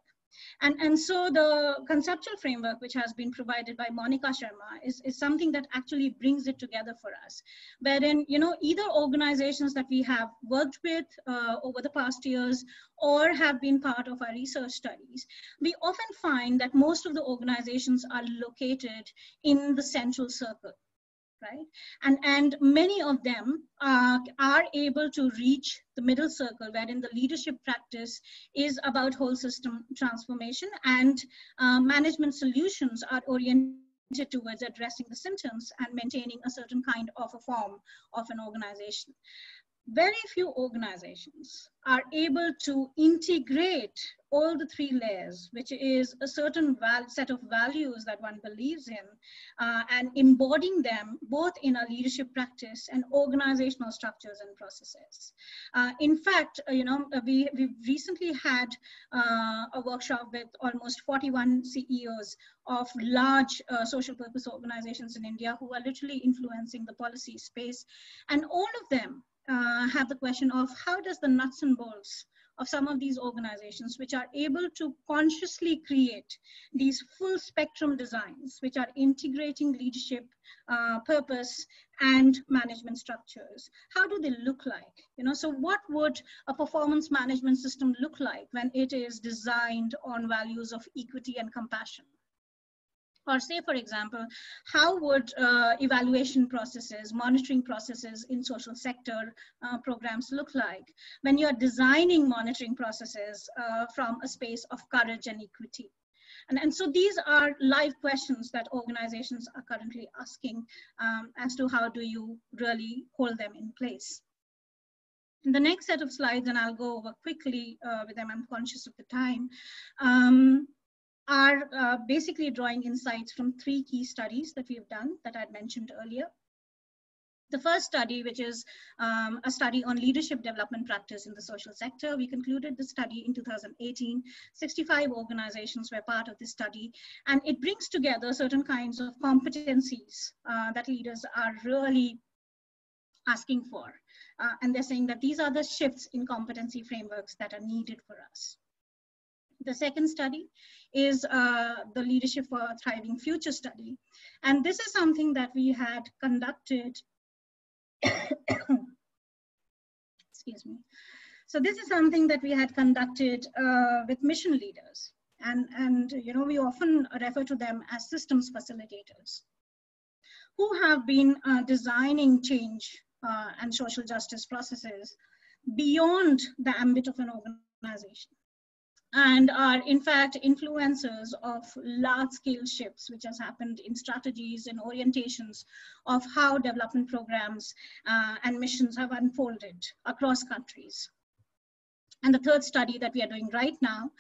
And so the conceptual framework, which has been provided by Monica Sharma, is something that actually brings it together for us, wherein, either organizations that we have worked with over the past years or have been part of our research studies, we often find that most of the organizations are located in the central circle. Right? And many of them are able to reach the middle circle, wherein the leadership practice is about whole system transformation, and management solutions are oriented towards addressing the symptoms and maintaining a certain kind of a form of an organization. very few organizations are able to integrate all the three layers, which is a certain set of values that one believes in, and embodying them both in our leadership practice and organizational structures and processes. In fact, we've recently had a workshop with almost 41 CEOs of large social purpose organizations in India who are literally influencing the policy space. And all of them have the question of how does the nuts and bolts of some of these organizations, which are able to consciously create these full spectrum designs, which are integrating leadership, purpose, and management structures, how do they look like? So what would a performance management system look like when it is designed on values of equity and compassion? Or say, for example, how would evaluation processes, monitoring processes in social sector programs look like when you're designing monitoring processes from a space of courage and equity? And so these are live questions that organizations are currently asking as to how do you really hold them in place. In the next set of slides, and I'll go over quickly with them, I'm conscious of the time, are basically drawing insights from three key studies that we've done that I'd mentioned earlier. The first study, which is a study on leadership development practice in the social sector, we concluded the study in 2018. 65 organizations were part of this study, and it brings together certain kinds of competencies that leaders are really asking for. And they're saying that these are the shifts in competency frameworks that are needed for us. The second study is the Leadership for a Thriving Future study. And this is something that we had conducted, excuse me. So this is something that we had conducted with mission leaders. And we often refer to them as systems facilitators who have been designing change and social justice processes beyond the ambit of an organization, and are in fact influencers of large-scale shifts which has happened in strategies and orientations of how development programs and missions have unfolded across countries. And the third study that we are doing right now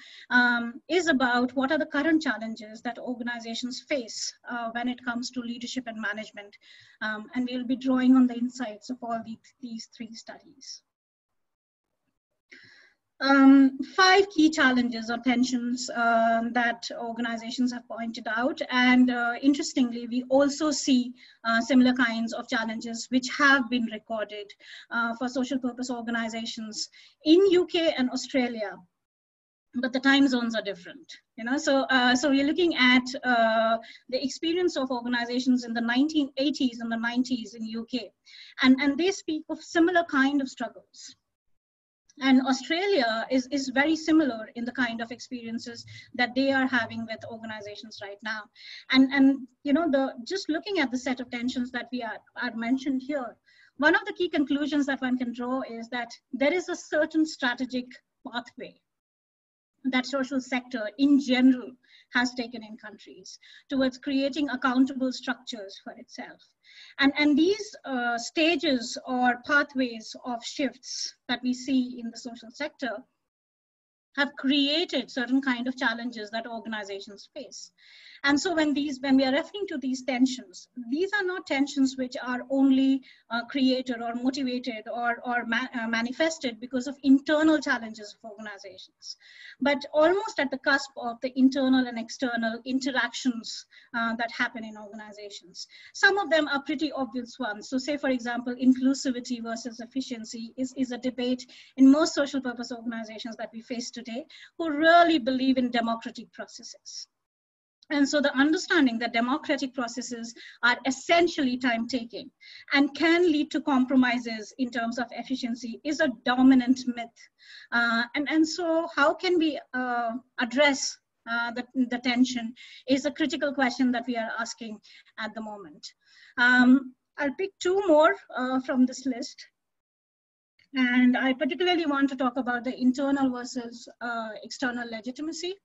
is about what are the current challenges that organizations face when it comes to leadership and management. And we'll be drawing on the insights of all these three studies. 5 key challenges or tensions that organizations have pointed out. And interestingly, we also see similar kinds of challenges which have been recorded for social purpose organizations in UK and Australia. But the time zones are different, So we're looking at the experience of organizations in the 1980s and the 90s in UK, and they speak of similar kind of struggles. And Australia is very similar in the kind of experiences that they are having with organizations right now. And just looking at the set of tensions that we are mentioned here, one of the key conclusions that one can draw is that there is a certain strategic pathway that social sector in general has taken in countries towards creating accountable structures for itself. And these stages or pathways of shifts that we see in the social sector have created certain kind of challenges that organizations face. And so when we are referring to these tensions, these are not tensions which are only created or motivated or manifested because of internal challenges of organizations, but almost at the cusp of the internal and external interactions that happen in organizations. Some of them are pretty obvious ones. So say, for example, inclusivity versus efficiency is a debate in most social purpose organizations that we face today, who really believe in democratic processes. And so the understanding that democratic processes are essentially time-taking and can lead to compromises in terms of efficiency is a dominant myth. And so how can we address the tension is a critical question that we are asking at the moment. I'll pick 2 more from this list. And I particularly want to talk about the internal versus external legitimacy.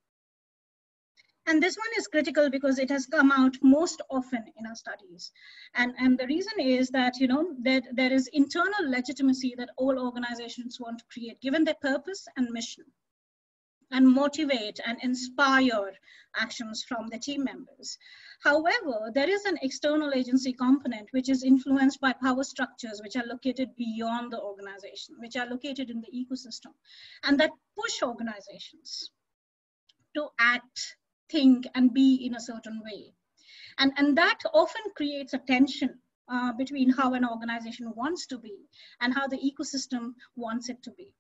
And this one is critical because it has come out most often in our studies. And the reason is that, you know, that there is internal legitimacy that all organizations want to create, given their purpose and mission, and motivate and inspire actions from the team members. However, there is an external agency component which is influenced by power structures which are located beyond the organization, which are located in the ecosystem, and that push organizations to act, think, and be in a certain way. And that often creates a tension between how an organization wants to be and how the ecosystem wants it to be.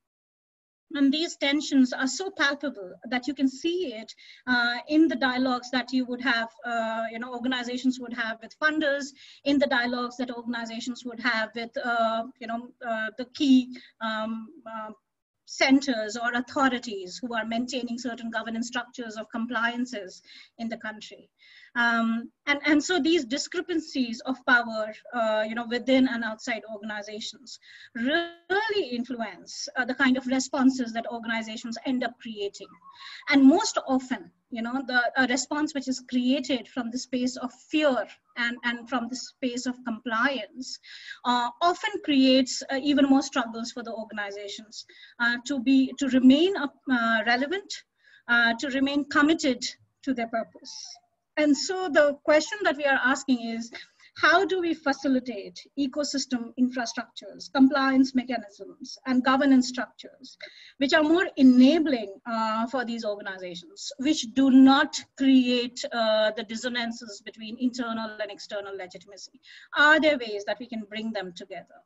And these tensions are so palpable that you can see it in the dialogues that you would have, you know, organizations would have with funders, in the dialogues that organizations would have with, you know, the key centers or authorities who are maintaining certain governance structures of compliances in the country. And so these discrepancies of power, you know, within and outside organizations really influence the kind of responses that organizations end up creating. And most often, you know, a response which is created from the space of fear and from the space of compliance often creates even more struggles for the organizations to remain relevant, to remain committed to their purpose. And so the question that we are asking is, how do we facilitate ecosystem infrastructures, compliance mechanisms, and governance structures, which are more enabling for these organizations, which do not create the dissonances between internal and external legitimacy? Are there ways that we can bring them together?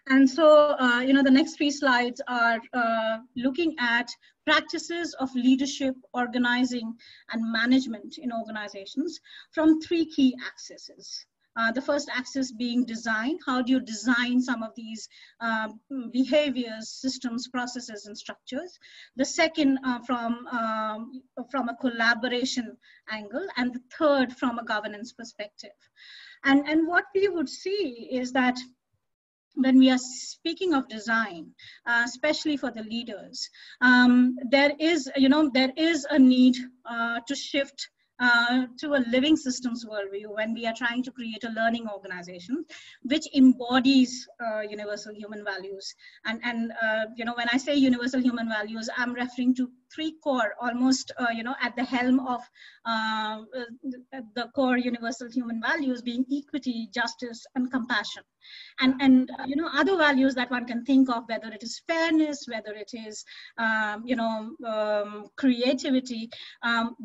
And so, you know, the next 3 slides are looking at practices of leadership, organizing, and management in organizations from 3 key axes. The first axis being design. How do you design some of these behaviors, systems, processes, and structures? The second from a collaboration angle, and the third from a governance perspective. And what we would see is that when we are speaking of design, especially for the leaders, there is a need to shift to a living systems worldview when we are trying to create a learning organization which embodies universal human values. And you know, when I say universal human values, I'm referring to 3 core, almost you know, at the helm of the core universal human values being equity, justice, and compassion. And you know, other values that one can think of, whether it is fairness, whether it is creativity,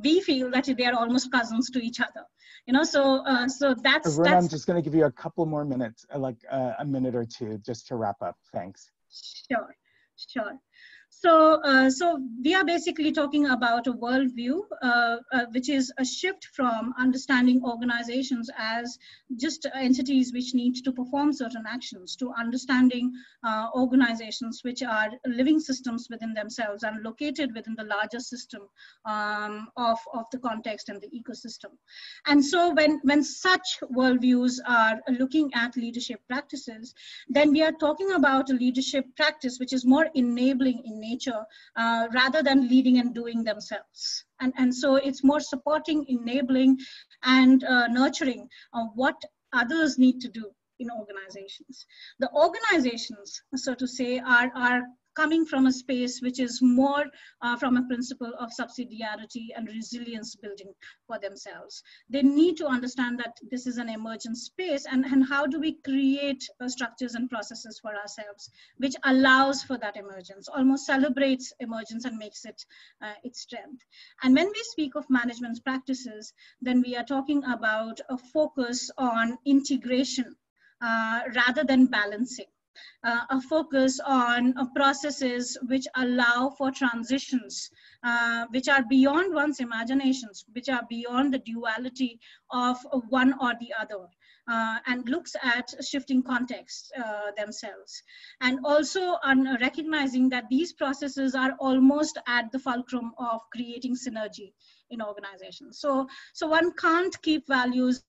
we feel that they are almost cousins to each other. You know, so that's. I'm just going to give you a couple more minutes, like a minute or 2, just to wrap up. Thanks. Sure, sure. So we are basically talking about a worldview, which is a shift from understanding organizations as just entities which need to perform certain actions to understanding organizations which are living systems within themselves and located within the larger system of the context and the ecosystem. And so when such worldviews are looking at leadership practices, then we are talking about a leadership practice which is more enabling in nature rather than leading and doing themselves. And so it's more supporting, enabling, and nurturing what others need to do in organizations. The organizations, so to say, are coming from a space which is more from a principle of subsidiarity and resilience building for themselves. They need to understand that this is an emergent space, and how do we create structures and processes for ourselves which allows for that emergence, almost celebrates emergence and makes it its strength. And when we speak of management practices, then we are talking about a focus on integration rather than balancing. A focus on processes which allow for transitions, which are beyond one's imaginations, which are beyond the duality of one or the other, and looks at shifting contexts themselves. And also on recognizing that these processes are almost at the fulcrum of creating synergy in organizations. So one can't keep values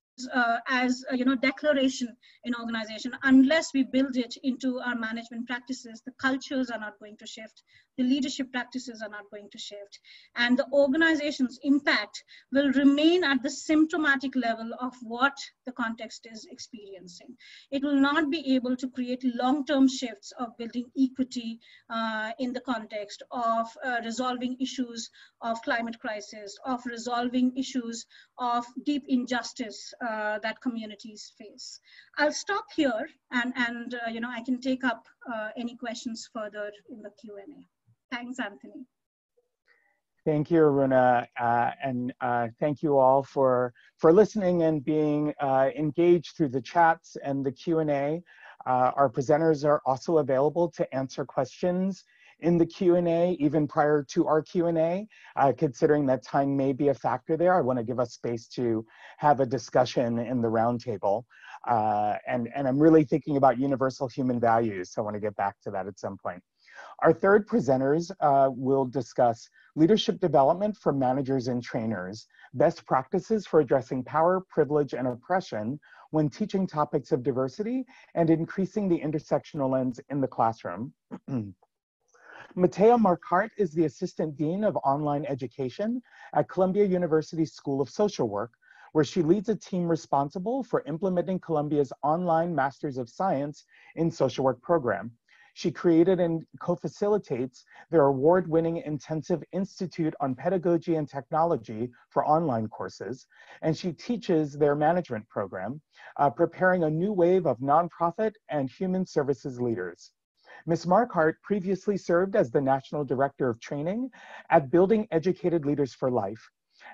as declaration in organization unless we build it into our management practices. The cultures are not going to shift, the leadership practices are not going to shift. And the organization's impact will remain at the symptomatic level of what the context is experiencing. It will not be able to create long-term shifts of building equity in the context of resolving issues of climate crisis, of resolving issues of deep injustice that communities face. I'll stop here and I can take up any questions further in the Q&A. Thanks, Anthony. Thank you, Aruna, and thank you all for listening and being engaged through the chats and the Q&A. Our presenters are also available to answer questions in the Q&A, even prior to our Q&A, considering that time may be a factor there. I want to give us space to have a discussion in the roundtable. And I'm really thinking about universal human values, so I want to get back to that at some point. Our third presenters will discuss leadership development for managers and trainers, best practices for addressing power, privilege, and oppression when teaching topics of diversity and increasing the intersectional lens in the classroom. Matea Marquardt is the Assistant Dean of Online Education at Columbia University School of Social Work, where she leads a team responsible for implementing Columbia's online Masters of Science in Social Work program. She created and co-facilitates their award-winning Intensive Institute on Pedagogy and Technology for online courses, and she teaches their management program, preparing a new wave of nonprofit and human services leaders. Ms. Marquardt previously served as the National Director of Training at Building Educated Leaders for Life,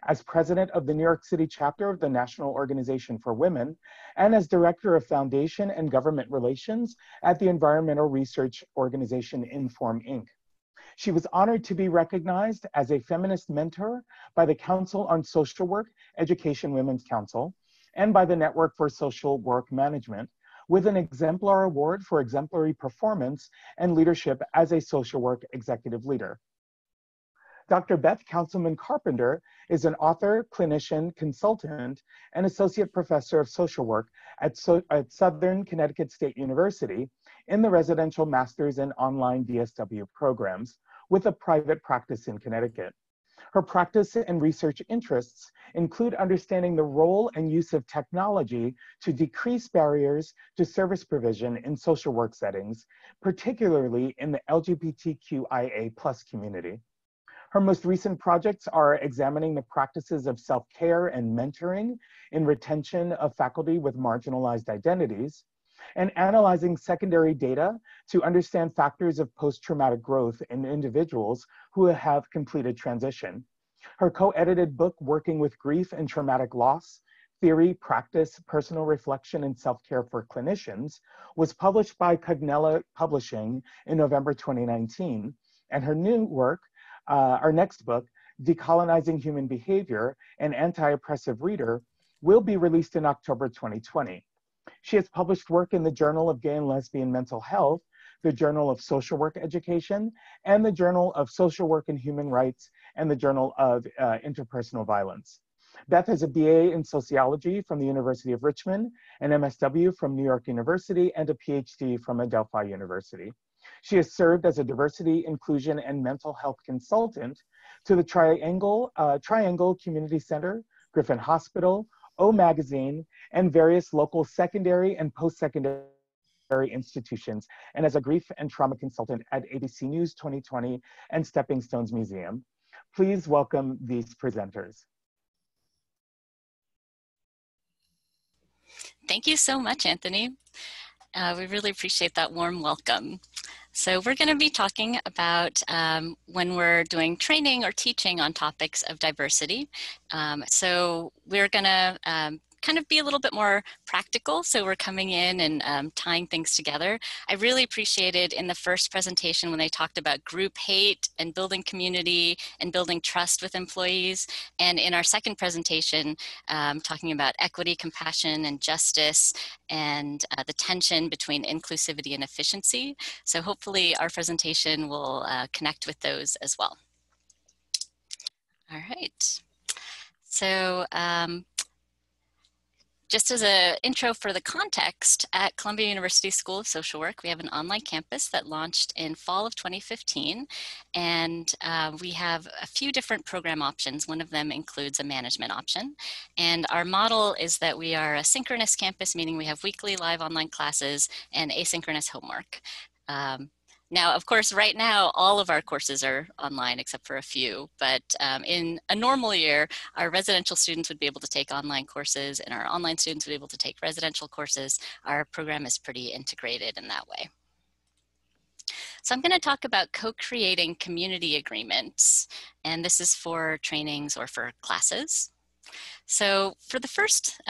as president of the New York City chapter of the National Organization for Women, and as director of foundation and government relations at the environmental research organization Inform, Inc. She was honored to be recognized as a feminist mentor by the Council on Social Work, Education Women's Council, and by the Network for Social Work Management, with an exemplar award for exemplary performance and leadership as a social work executive leader. Dr. Beth Councilman Carpenter is an author, clinician, consultant, and associate professor of social work at Southern Connecticut State University in the residential master's and online DSW programs with a private practice in Connecticut. Her practice and research interests include understanding the role and use of technology to decrease barriers to service provision in social work settings, particularly in the LGBTQIA+ community. Her most recent projects are examining the practices of self-care and mentoring in retention of faculty with marginalized identities, and analyzing secondary data to understand factors of post-traumatic growth in individuals who have completed transition. Her co-edited book, Working with Grief and Traumatic Loss, Theory, Practice, Personal Reflection, and Self-Care for Clinicians, was published by Cognella Publishing in November 2019, and her new work, our next book, Decolonizing Human Behavior, an Anti-Oppressive Reader, will be released in October 2020. She has published work in the Journal of Gay and Lesbian Mental Health, the Journal of Social Work Education, and the Journal of Social Work and Human Rights, and the Journal of Interpersonal Violence. Beth has a BA in Sociology from the University of Richmond, an MSW from New York University, and a PhD from Adelphi University. She has served as a diversity, inclusion, and mental health consultant to the Triangle Community Center, Griffin Hospital, O Magazine, and various local secondary and post-secondary institutions, and as a grief and trauma consultant at ABC News 2020 and Stepping Stones Museum. Please welcome these presenters. Thank you so much, Anthony. We really appreciate that warm welcome. So we're going to be talking about when we're doing training or teaching on topics of diversity. So we're going to kind of be a little bit more practical. So we're coming in and tying things together. I really appreciated in the first presentation when they talked about group hate and building community and building trust with employees. And in our second presentation, talking about equity, compassion, and justice, and the tension between inclusivity and efficiency. So hopefully our presentation will connect with those as well. All right. So Just as an intro for the context, at Columbia University School of Social Work, we have an online campus that launched in fall of 2015, and we have a few different program options. One of them includes a management option, and our model is that we are a synchronous campus, meaning we have weekly live online classes and asynchronous homework. Now, of course, right now, all of our courses are online except for a few, but in a normal year, our residential students would be able to take online courses and our online students would be able to take residential courses. Our program is pretty integrated in that way. So I'm going to talk about co-creating community agreements, and this is for trainings or for classes. So for the first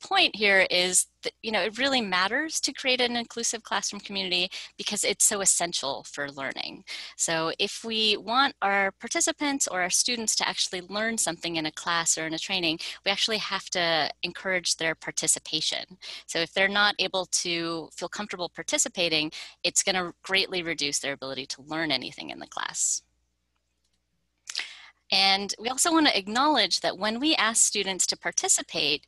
point here is that, it really matters to create an inclusive classroom community because it's so essential for learning. So if we want our participants or our students to actually learn something in a class or in a training, we actually have to encourage their participation. So if they're not able to feel comfortable participating, it's going to greatly reduce their ability to learn anything in the class. And we also want to acknowledge that when we ask students to participate,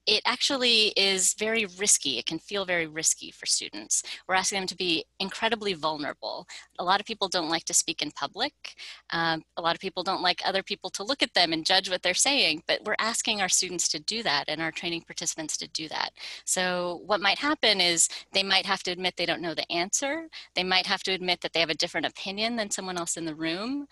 it actually is very risky. It can feel very risky for students. We're asking them to be incredibly vulnerable. A lot of people don't like to speak in public. A lot of people don't like other people to look at them and judge what they're saying, but we're asking our students to do that and our training participants to do that. So what might happen is they might have to admit they don't know the answer. They might have to admit that they have a different opinion than someone else in the room.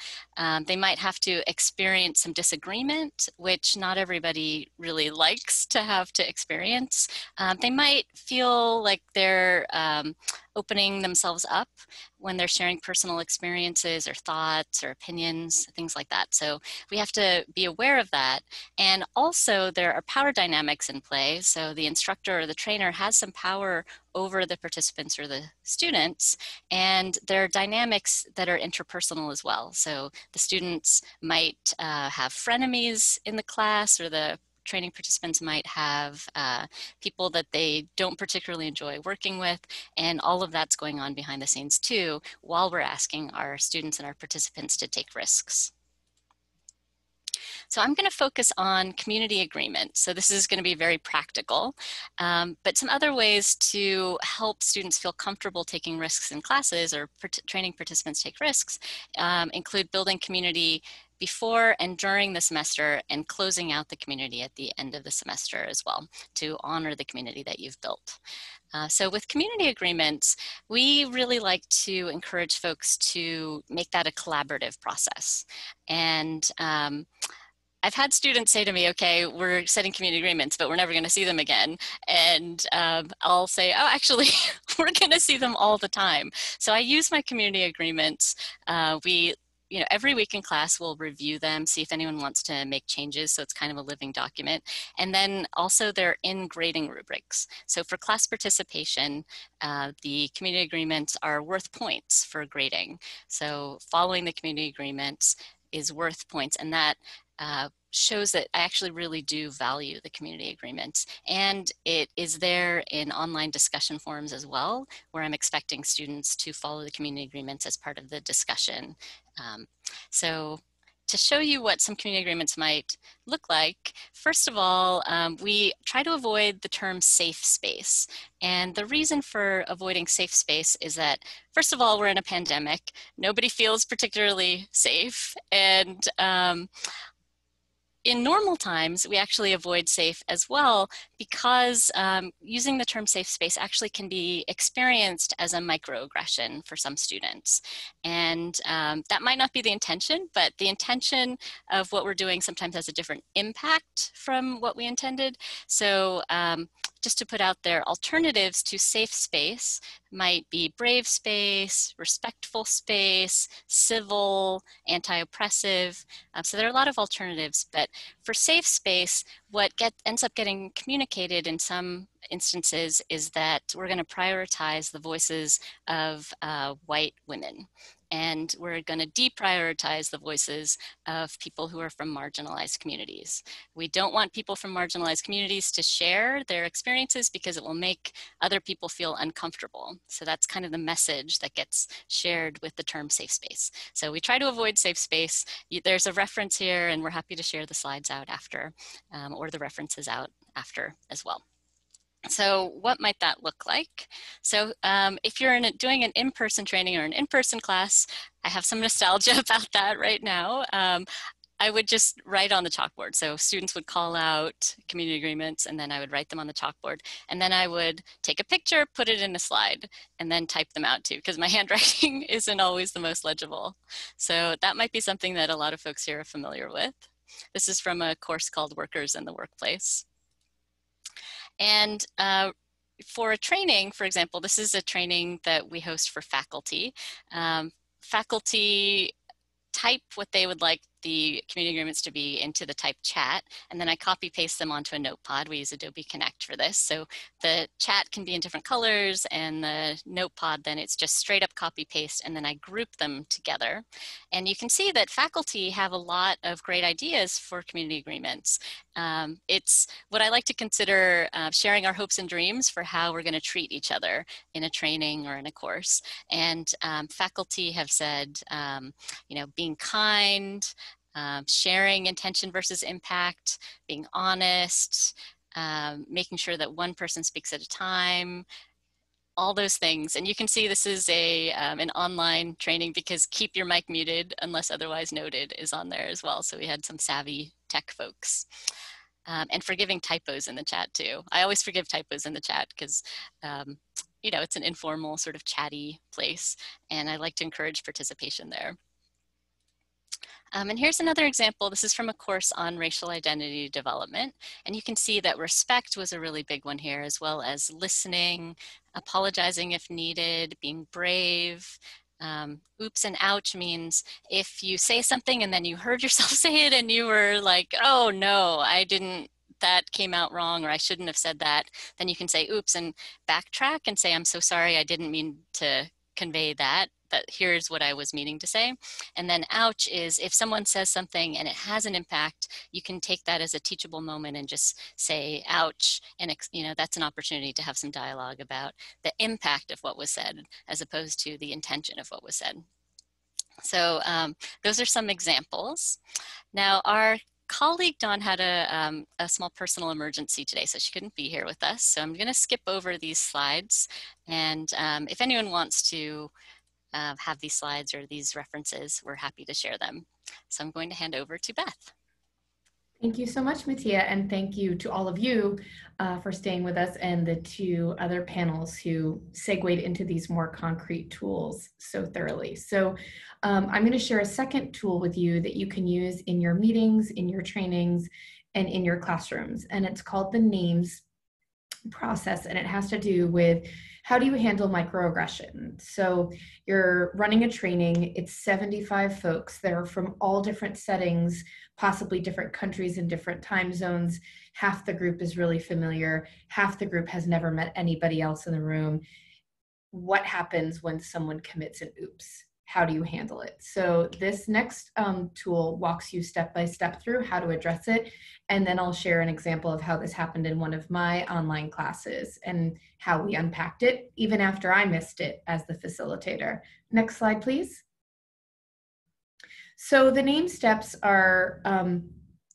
They might have to experience some disagreement, which not everybody really likes to have to experience. They might feel like they're opening themselves up when they're sharing personal experiences or thoughts or opinions, things like that. So we have to be aware of that. And also there are power dynamics in play. So the instructor or the trainer has some power over the participants or the students, and there are dynamics that are interpersonal as well. So the students might have frenemies in the class, or the training participants might have people that they don't particularly enjoy working with, and all of that's going on behind the scenes too, while we're asking our students and our participants to take risks. So I'm going to focus on community agreement. So this is going to be very practical, but some other ways to help students feel comfortable taking risks in classes, or training participants take risks, include building community before and during the semester, and closing out the community at the end of the semester as well, to honor the community that you've built. So with community agreements, we really like to encourage folks to make that a collaborative process. And I've had students say to me, okay, we're setting community agreements, but we're never going to see them again. And I'll say, oh, actually, we're going to see them all the time. So I use my community agreements. Every week in class, we'll review them, see if anyone wants to make changes. So it's kind of a living document. And then also they're in grading rubrics. So for class participation, the community agreements are worth points for grading. So following the community agreements is worth points, and that shows that I actually really do value the community agreements. And it is there in online discussion forums as well, where I'm expecting students to follow the community agreements as part of the discussion. So to show you what some community agreements might look like, first of all, we try to avoid the term safe space. And the reason for avoiding safe space is that, first of all, we're in a pandemic. Nobody feels particularly safe. And in normal times, we actually avoid safe as well, because using the term safe space actually can be experienced as a microaggression for some students. And that might not be the intention, but the intention of what we're doing sometimes has a different impact from what we intended. So just to put out there, alternatives to safe space might be brave space, respectful space, civil, anti-oppressive. So there are a lot of alternatives, but for safe space, what ends up getting communicated in some instances is that we're going to prioritize the voices of white women. and we're going to deprioritize the voices of people who are from marginalized communities. We don't want people from marginalized communities to share their experiences because it will make other people feel uncomfortable. So that's kind of the message that gets shared with the term safe space. So we try to avoid safe space. There's a reference here, and we're happy to share the slides out after, or the references out after as well. So what might that look like? So if you're doing an in-person training or an in-person class, I have some nostalgia about that right now. I would just write on the chalkboard. So students would call out community agreements, and then I would write them on the chalkboard. And then I would take a picture, put it in a slide, and then type them out too, because my handwriting isn't always the most legible. So that might be something that a lot of folks here are familiar with. This is from a course called Workers in the Workplace. And for a training, for example, this is a training that we host for faculty. Faculty type what they would like the community agreements to be into the type chat, and then I copy paste them onto a notepad. We use Adobe Connect for this. So the chat can be in different colors, and the notepad, then it's just straight up copy paste, and then I group them together. And you can see that faculty have a lot of great ideas for community agreements. It's what I like to consider sharing our hopes and dreams for how we're going to treat each other in a training or in a course. And faculty have said, you know, being kind, sharing intention versus impact, being honest, making sure that one person speaks at a time, all those things. And you can see this is an online training because keep your mic muted unless otherwise noted is on there as well. So we had some savvy tech folks. And forgiving typos in the chat too. I always forgive typos in the chat because you know, it's an informal sort of chatty place, and I like to encourage participation there. And here's another example. This is from a course on racial identity development. And you can see that respect was a really big one here, as well as listening, apologizing if needed, being brave. Oops and ouch means if you say something and then you heard yourself say it and you were like, oh no, I didn't, that came out wrong, or I shouldn't have said that, then you can say oops and backtrack and say, I'm so sorry, I didn't mean to convey that, but here's what I was meaning to say. And then ouch is if someone says something and it has an impact, you can take that as a teachable moment and just say ouch, and you know, that's an opportunity to have some dialogue about the impact of what was said as opposed to the intention of what was said. So those are some examples. Now our colleague Dawn had a small personal emergency today, so she couldn't be here with us. So I'm going to skip over these slides, and if anyone wants to have these slides or these references, we're happy to share them. So I'm going to hand over to Beth. Thank you so much, Mattia, and thank you to all of you for staying with us, and the two other panels who segued into these more concrete tools so thoroughly. So I'm going to share a second tool with you that you can use in your meetings, in your trainings, and in your classrooms, and it's called the NAMES process, and it has to do with how do you handle microaggression. So you're running a training, it's 75 folks, they're from all different settings, possibly different countries and different time zones. Half the group is really familiar, half the group has never met anybody else in the room. What happens when someone commits an oops? How do you handle it? So this next tool walks you step by step through how to address it. And then I'll share an example of how this happened in one of my online classes and how we unpacked it, even after I missed it as the facilitator. Next slide, please. So the name steps are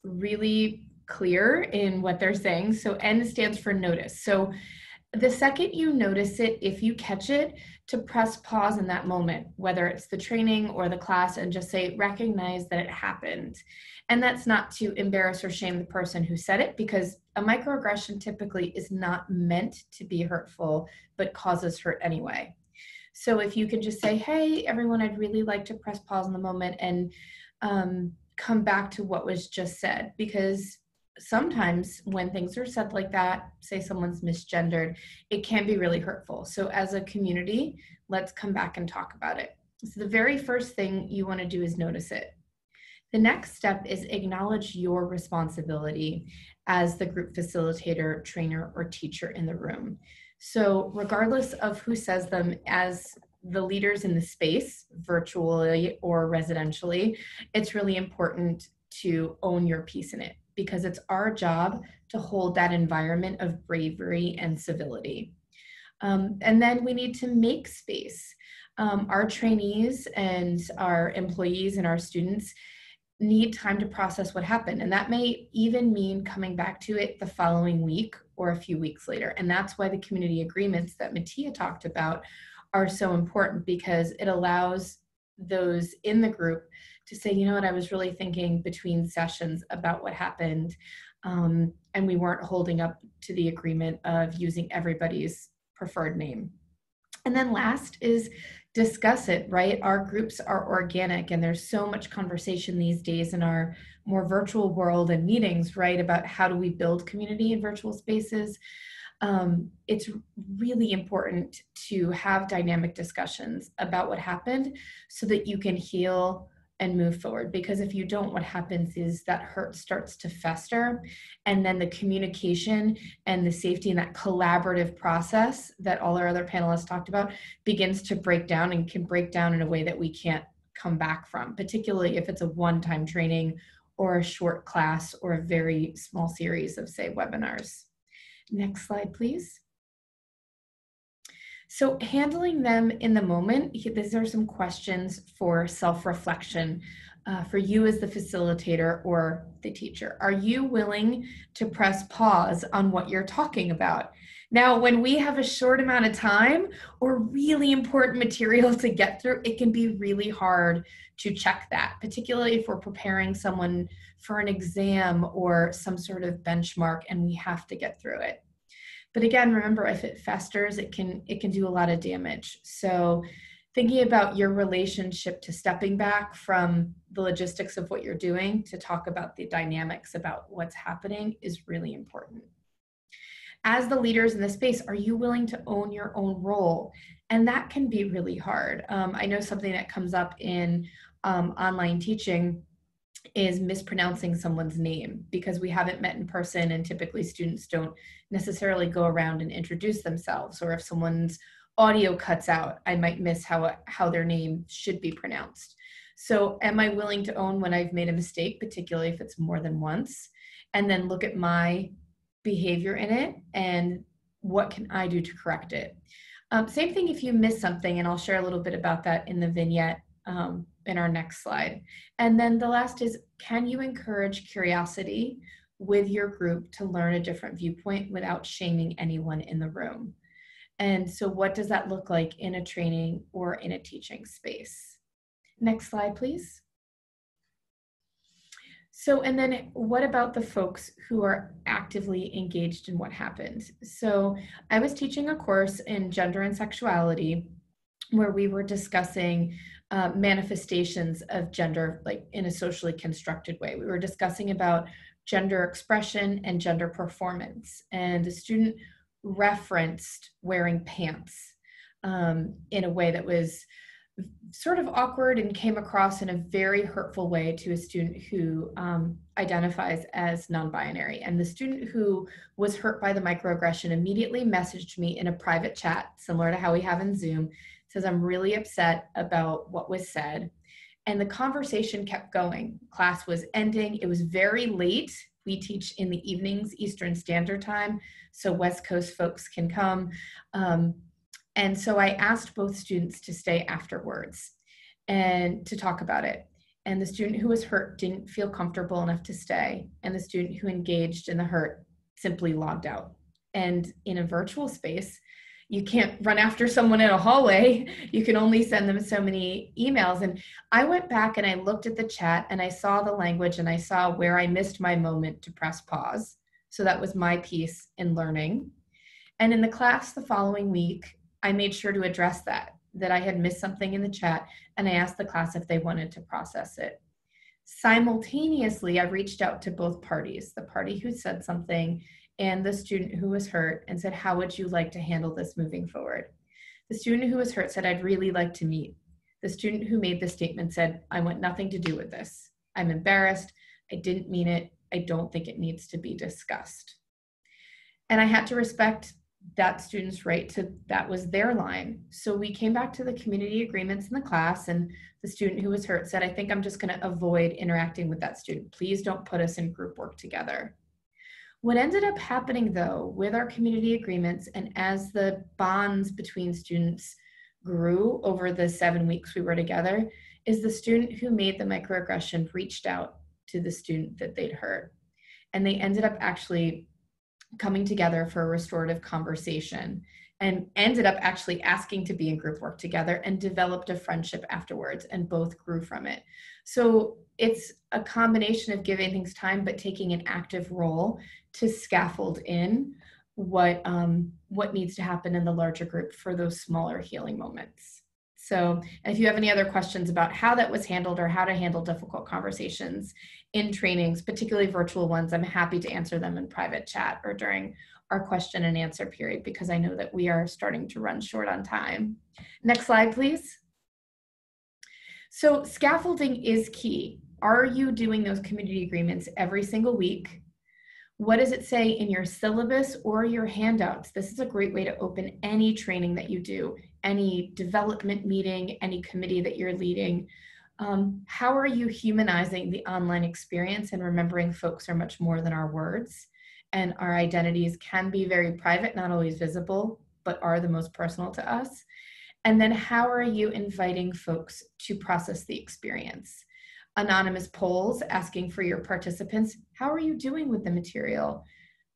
really clear in what they're saying. So N stands for notice. So the second you notice it, if you catch it, to press pause in that moment, whether it's the training or the class, and just say, recognize that it happened. And that's not to embarrass or shame the person who said it, because a microaggression typically is not meant to be hurtful, but causes hurt anyway. So if you can just say, hey, everyone, I'd really like to press pause in the moment and come back to what was just said, because sometimes when things are said like that, say someone's misgendered, it can be really hurtful. So as a community, let's come back and talk about it. So the very first thing you want to do is notice it. The next step is acknowledge your responsibility as the group facilitator, trainer, or teacher in the room. So regardless of who says them, as the leaders in the space, virtually or residentially, it's really important to own your piece in it, because it's our job to hold that environment of bravery and civility. And then we need to make space. Our trainees and our employees and our students need time to process what happened. And that may even mean coming back to it the following week or a few weeks later. And that's why the community agreements that Mattia talked about are so important, because it allows those in the group to say, you know what, I was really thinking between sessions about what happened. And we weren't holding up to the agreement of using everybody's preferred name. And then last is discuss it, right? Our groups are organic, and there's so much conversation these days in our more virtual world and meetings, right, about how do we build community in virtual spaces. It's really important to have dynamic discussions about what happened so that you can heal and move forward. Because if you don't, what happens is that hurt starts to fester, and then the communication and the safety and that collaborative process that all our other panelists talked about begins to break down, and can break down in a way that we can't come back from, particularly if it's a one-time training or a short class or a very small series of, say, webinars. Next slide, please. So handling them in the moment, these are some questions for self-reflection for you as the facilitator or the teacher. Are you willing to press pause on what you're talking about? Now, when we have a short amount of time or really important material to get through, it can be really hard to check that, particularly if we're preparing someone for an exam or some sort of benchmark and we have to get through it. But again, remember, if it festers, it can do a lot of damage. So thinking about your relationship to stepping back from the logistics of what you're doing to talk about the dynamics about what's happening is really important. As the leaders in the space, are you willing to own your own role? And that can be really hard. I know something that comes up in online teaching is mispronouncing someone's name, because we haven't met in person, and typically students don't necessarily go around and introduce themselves. Or if someone's audio cuts out, I might miss how their name should be pronounced. So am I willing to own when I've made a mistake, particularly if it's more than once, and then look at my behavior in it and what can I do to correct it? Same thing if you miss something, and I'll share a little bit about that in the vignette in our next slide. And then the last is, can you encourage curiosity with your group to learn a different viewpoint without shaming anyone in the room? And so what does that look like in a training or in a teaching space? Next slide, please. So, and then what about the folks who are actively engaged in what happened? So I was teaching a course in gender and sexuality where we were discussing manifestations of gender, like in a socially constructed way. We were discussing about gender expression and gender performance. And the student referenced wearing pants in a way that was sort of awkward and came across in a very hurtful way to a student who identifies as non-binary. And the student who was hurt by the microaggression immediately messaged me in a private chat, similar to how we have in Zoom, says, I'm really upset about what was said. And the conversation kept going. Class was ending. It was very late. We teach in the evenings, Eastern Standard Time, so West Coast folks can come. And so I asked both students to stay afterwards and to talk about it. And the student who was hurt didn't feel comfortable enough to stay. And the student who engaged in the hurt simply logged out. And in a virtual space, you can't run after someone in a hallway. You can only send them so many emails. And I went back and I looked at the chat and I saw the language and I saw where I missed my moment to press pause. So that was my piece in learning. And in the class the following week, I made sure to address that I had missed something in the chat, and I asked the class if they wanted to process it. Simultaneously, I reached out to both parties, the party who said something and the student who was hurt, and said, how would you like to handle this moving forward? The student who was hurt said, I'd really like to meet. The student who made the statement said, I want nothing to do with this. I'm embarrassed. I didn't mean it. I don't think it needs to be discussed. And I had to respect that student's right to, that was their line. So we came back to the community agreements in the class, and the student who was hurt said, I think I'm just going to avoid interacting with that student. Please don't put us in group work together. What ended up happening though with our community agreements, and as the bonds between students grew over the 7 weeks we were together, is the student who made the microaggression reached out to the student that they'd hurt. And they ended up actually coming together for a restorative conversation, and ended up actually asking to be in group work together, and developed a friendship afterwards, and both grew from it. So it's a combination of giving things time, but taking an active role to scaffold in what needs to happen in the larger group for those smaller healing moments. So if you have any other questions about how that was handled or how to handle difficult conversations in trainings, particularly virtual ones, I'm happy to answer them in private chat or during our question and answer period, because I know that we are starting to run short on time. Next slide, please. So scaffolding is key. Are you doing those community agreements every single week? What does it say in your syllabus or your handouts? This is a great way to open any training that you do, any development meeting, any committee that you're leading. How are you humanizing the online experience and remembering folks are much more than our words, and our identities can be very private, not always visible, but are the most personal to us? And then how are you inviting folks to process the experience? Anonymous polls asking for your participants, how are you doing with the material?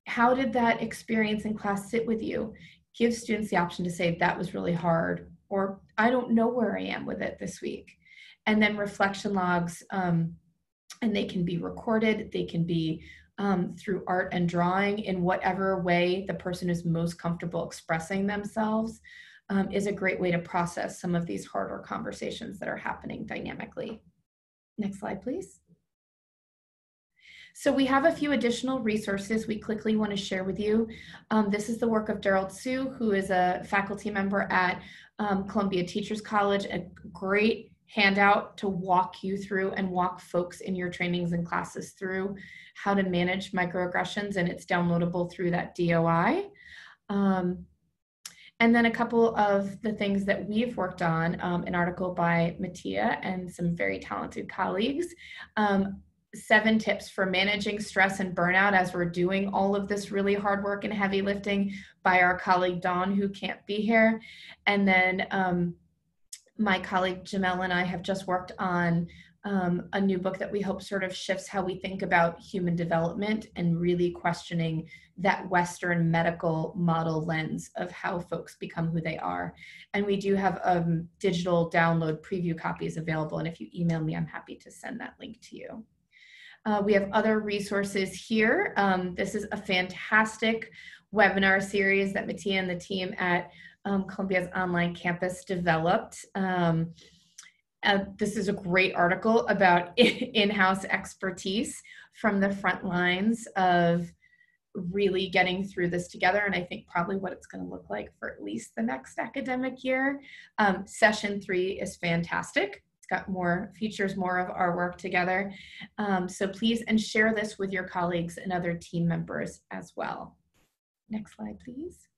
How did that experience in class sit with you? Give students the option to say, that was really hard, or I don't know where I am with it this week. And then reflection logs, and they can be recorded, they can be through art and drawing, in whatever way the person is most comfortable expressing themselves, is a great way to process some of these harder conversations that are happening dynamically. Next slide, please. So we have a few additional resources we quickly want to share with you. This is the work of Daryl Tsu, who is a faculty member at Columbia Teachers College, a great handout to walk you through and walk folks in your trainings and classes through how to manage microaggressions, and it's downloadable through that DOI. And then a couple of the things that we've worked on, an article by Mattia and some very talented colleagues, 7 tips for managing stress and burnout as we're doing all of this really hard work and heavy lifting by our colleague Dawn, who can't be here. And then my colleague Jamel and I have just worked on a new book that we hope sort of shifts how we think about human development and really questioning that Western medical model lens of how folks become who they are. And we do have digital download preview copies available, and if you email me, I'm happy to send that link to you. We have other resources here. This is a fantastic webinar series that Mattia and the team at Columbia's online campus developed. This is a great article about in-house expertise from the front lines of really getting through this together, and I think probably what it's going to look like for at least the next academic year. Session 3 is fantastic. It's got more features, more of our work together. So please, and share this with your colleagues and other team members as well. Next slide, please.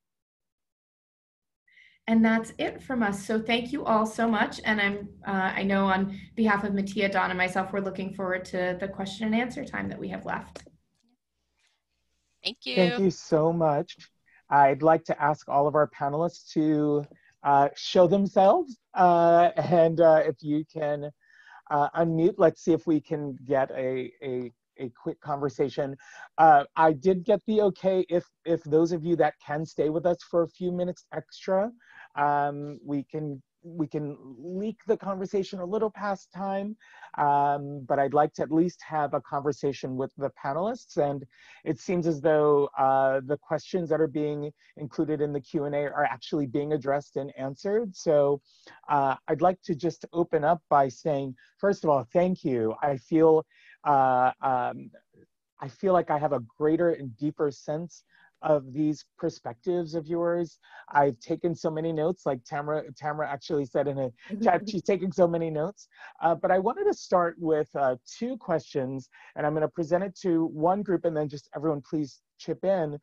And that's it from us. So thank you all so much. And I know on behalf of Mattia, Dawn, and myself, we're looking forward to the question and answer time that we have left. Thank you. Thank you so much. I'd like to ask all of our panelists to show themselves. If you can unmute, let's see if we can get a quick conversation. I did get the okay if those of you that can stay with us for a few minutes extra, we can leak the conversation a little past time, but I'd like to at least have a conversation with the panelists. And it seems as though the questions that are being included in the Q&A are actually being addressed and answered. So I'd like to just open up by saying, first of all, thank you. I feel like I have a greater and deeper sense of these perspectives of yours. I've taken so many notes, like Tamara actually said in a chat, she's taking so many notes. But I wanted to start with 2 questions, and I'm going to present it to one group and then just everyone please chip in.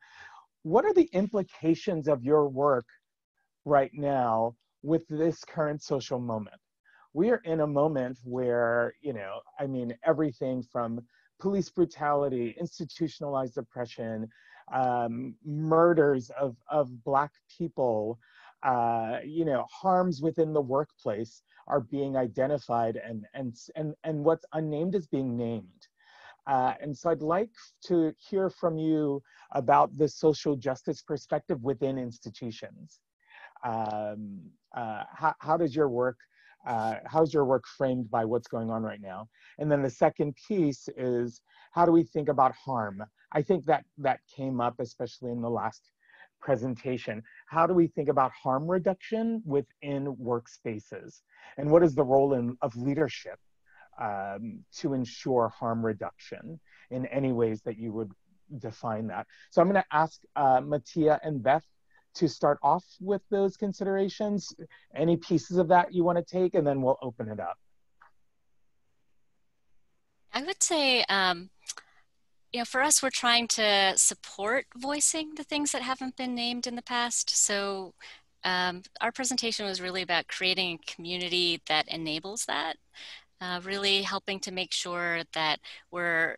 what are the implications of your work right now with this current social moment? We are in a moment where, you know, I mean, everything from police brutality, institutionalized oppression, murders of Black people, you know, harms within the workplace are being identified, and what's unnamed is being named. And so I'd like to hear from you about the social justice perspective within institutions. How does your work, how's your work framed by what's going on right now? And then the second piece is, how do we think about harm? I think that came up, especially in the last presentation. How do we think about harm reduction within workspaces? And what is the role of leadership to ensure harm reduction in any ways that you would define that? So I'm going to ask Mattia and Beth to start off with those considerations. Any pieces of that you want to take, and then we'll open it up. I would say, you know, for us, we're trying to support voicing the things that haven't been named in the past. So our presentation was really about creating a community that enables that, really helping to make sure that we're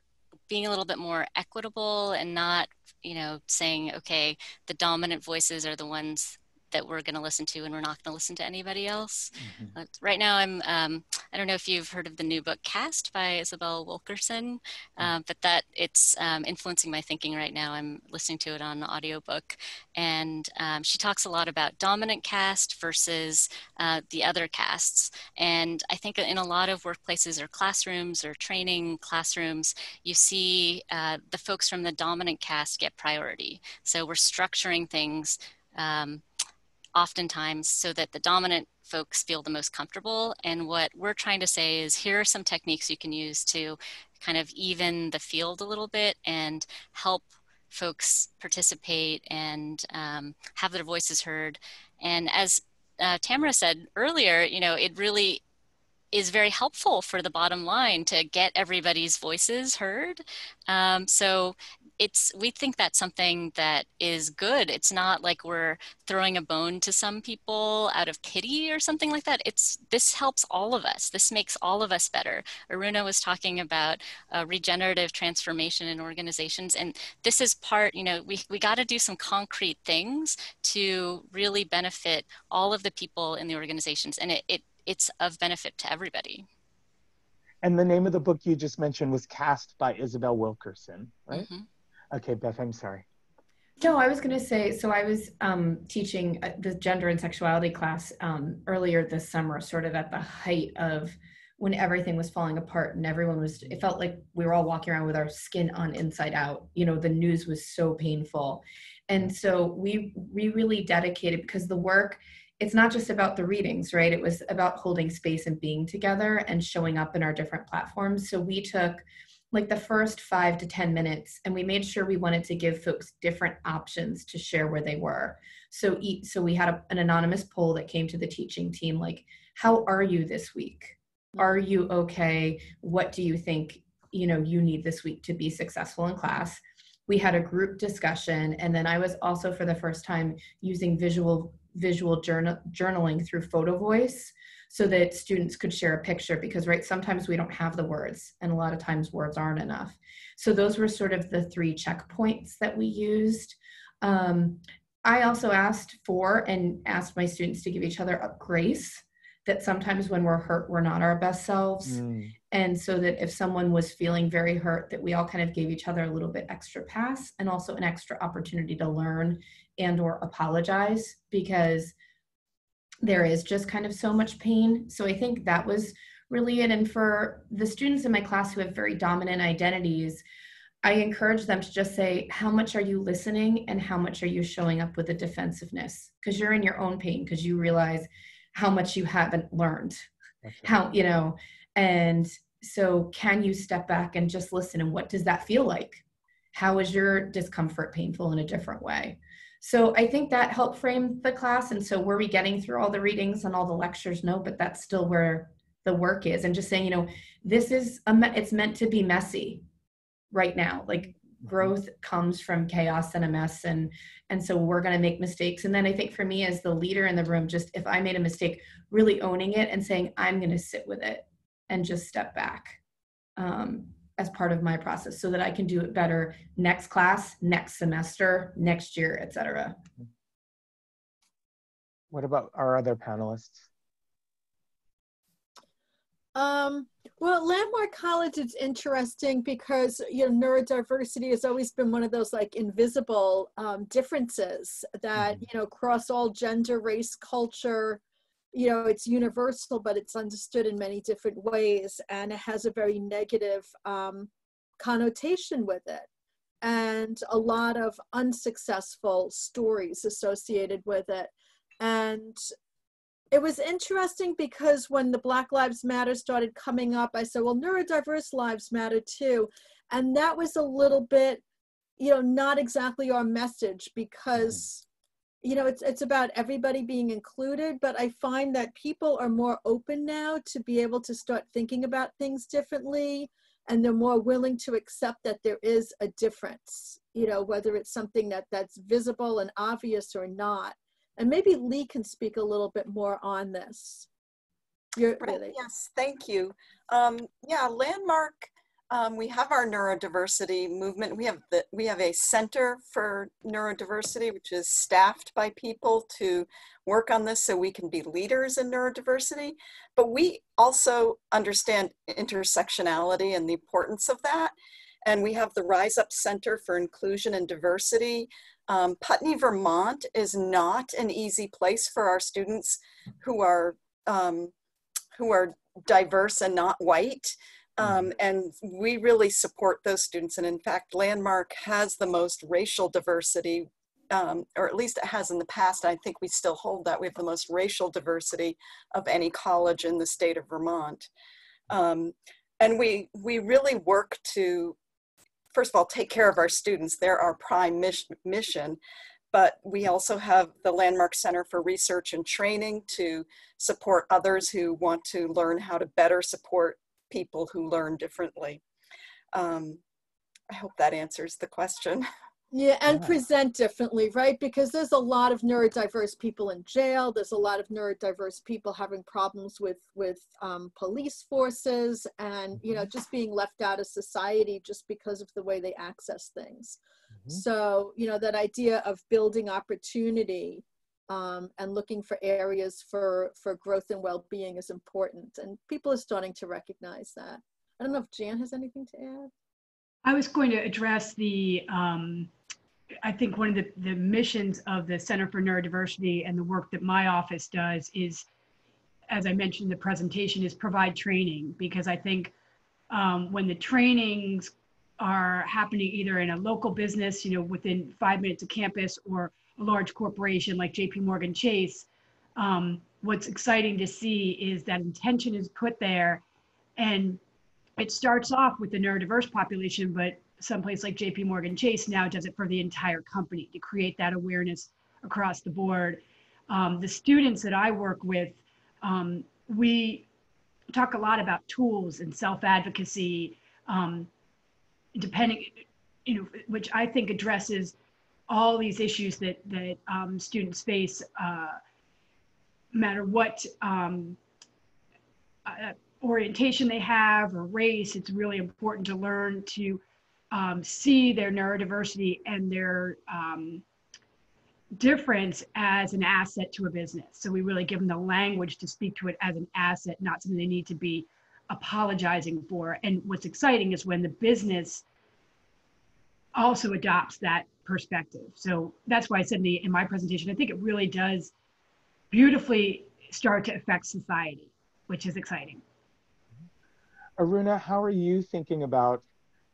being a little bit more equitable and not, you know, saying, okay, the dominant voices are the ones that we're going to listen to and we're not going to listen to anybody else. Mm-hmm. Right now I don't know if you've heard of the new book Cast by Isabel Wilkerson, but that it's influencing my thinking right now. I'm listening to it on audiobook, and she talks a lot about dominant caste versus the other castes. And I think in a lot of workplaces or classrooms or training classrooms, you see the folks from the dominant caste get priority. So we're structuring things oftentimes so that the dominant folks feel the most comfortable. And what we're trying to say is, here are some techniques you can use to kind of even the field a little bit and help folks participate and have their voices heard. And as Tamara said earlier, you know, it really is very helpful for the bottom line to get everybody's voices heard. So we think that's something that is good. It's not like we're throwing a bone to some people out of pity or something like that. This helps all of us. This makes all of us better. Aruna was talking about regenerative transformation in organizations, and this is part, you know, we got to do some concrete things to really benefit all of the people in the organizations, and it's of benefit to everybody. And the name of the book you just mentioned was Cast by Isabel Wilkerson, right? Mm-hmm. Okay, Beth, I'm sorry. No, I was going to say, so I was teaching the gender and sexuality class earlier this summer, sort of at the height of when everything was falling apart and it felt like we were all walking around with our skin on inside out. You know, the news was so painful. And so we really dedicated, because the work, it's not just about the readings, right? It was about holding space and being together and showing up in our different platforms. So we took like the first 5 to 10 minutes, and we made sure we wanted to give folks different options to share where they were. So we had an anonymous poll that came to the teaching team, like, how are you this week? Are you okay? What do you think, you know, you need this week to be successful in class? We had a group discussion, and then I was also for the first time using visual journaling through photo voice, so that students could share a picture, because right, sometimes we don't have the words, and a lot of times words aren't enough. So those were sort of the 3 checkpoints that we used. I also asked my students to give each other a grace, that sometimes when we're hurt, we're not our best selves. And so that if someone was feeling very hurt, that we all kind of gave each other a little bit extra pass, and also an extra opportunity to learn and or apologize, because there is just kind of so much pain. So I think that was really it. And for the students in my class who have very dominant identities, I encourage them to just say, how much are you listening and how much are you showing up with a defensiveness? Because you're in your own pain, because you realize how much you haven't learned. How, you know, and so can you step back and just listen? And what does that feel like? How is your discomfort painful in a different way? So I think that helped frame the class. And so were we getting through all the readings and all the lectures? No, but that's still where the work is. And just saying, you know, this is, it's meant to be messy right now. Like, growth comes from chaos and a mess, and so we're going to make mistakes. And then I think for me as the leader in the room, just if I made a mistake, really owning it and saying, I'm going to sit with it and just step back as part of my process so that I can do it better next class, next semester, next year, etc. What about our other panelists? Well, at Landmark College, it's interesting because, you know, neurodiversity has always been one of those like invisible differences that, you know, across all gender, race, culture, you know, it's universal, but it's understood in many different ways. And it has a very negative connotation with it. And a lot of unsuccessful stories associated with it. And it was interesting because when the Black Lives Matter started coming up, I said, well, neurodiverse lives matter too. And that was a little bit, you know, not exactly our message because, you know, it's about everybody being included, but I find that people are more open now to be able to start thinking about things differently, and they're more willing to accept that there is a difference, you know, whether it's something that's visible and obvious or not. And maybe Lee can speak a little bit more on this. Right, yes, thank you. Yeah, Landmark, we have our neurodiversity movement. We have a center for neurodiversity, which is staffed by people to work on this so we can be leaders in neurodiversity. But we also understand intersectionality and the importance of that. And we have the Rise Up Center for Inclusion and Diversity. Putney, Vermont is not an easy place for our students who are diverse and not white. And we really support those students. And in fact, Landmark has the most racial diversity, or at least it has in the past. I think we still hold that. We have the most racial diversity of any college in the state of Vermont. And we really work to, first of all, take care of our students. They're our prime mission, but we also have the Landmark Center for Research and Training to support others who want to learn how to better support people who learn differently. I hope that answers the question. Yeah, and present differently, right? Because there's a lot of neurodiverse people in jail. There's a lot of neurodiverse people having problems with police forces and, you know, just being left out of society just because of the way they access things. So, you know, that idea of building opportunity and looking for areas for growth and well-being is important. And people are starting to recognize that. I don't know if Jan has anything to add. I was going to address the, I think one of the missions of the Center for Neurodiversity and the work that my office does is, as I mentioned in the presentation, is provide training, because I think when the trainings are happening either in a local business, you know, within 5 minutes of campus, or a large corporation like JP Chase, what's exciting to see is that intention is put there, and it starts off with the neurodiverse population, but someplace like JP Chase now does it for the entire company to create that awareness across the board. The students that I work with, we talk a lot about tools and self-advocacy, depending, you know, which I think addresses all these issues that students face, no matter what orientation they have or race. It's really important to learn to see their neurodiversity and their difference as an asset to a business. So we really give them the language to speak to it as an asset, not something they need to be apologizing for. And what's exciting is when the business also adopts that perspective. So that's why I said in my presentation, I think it really does beautifully start to affect society, which is exciting. Aruna, how are you thinking about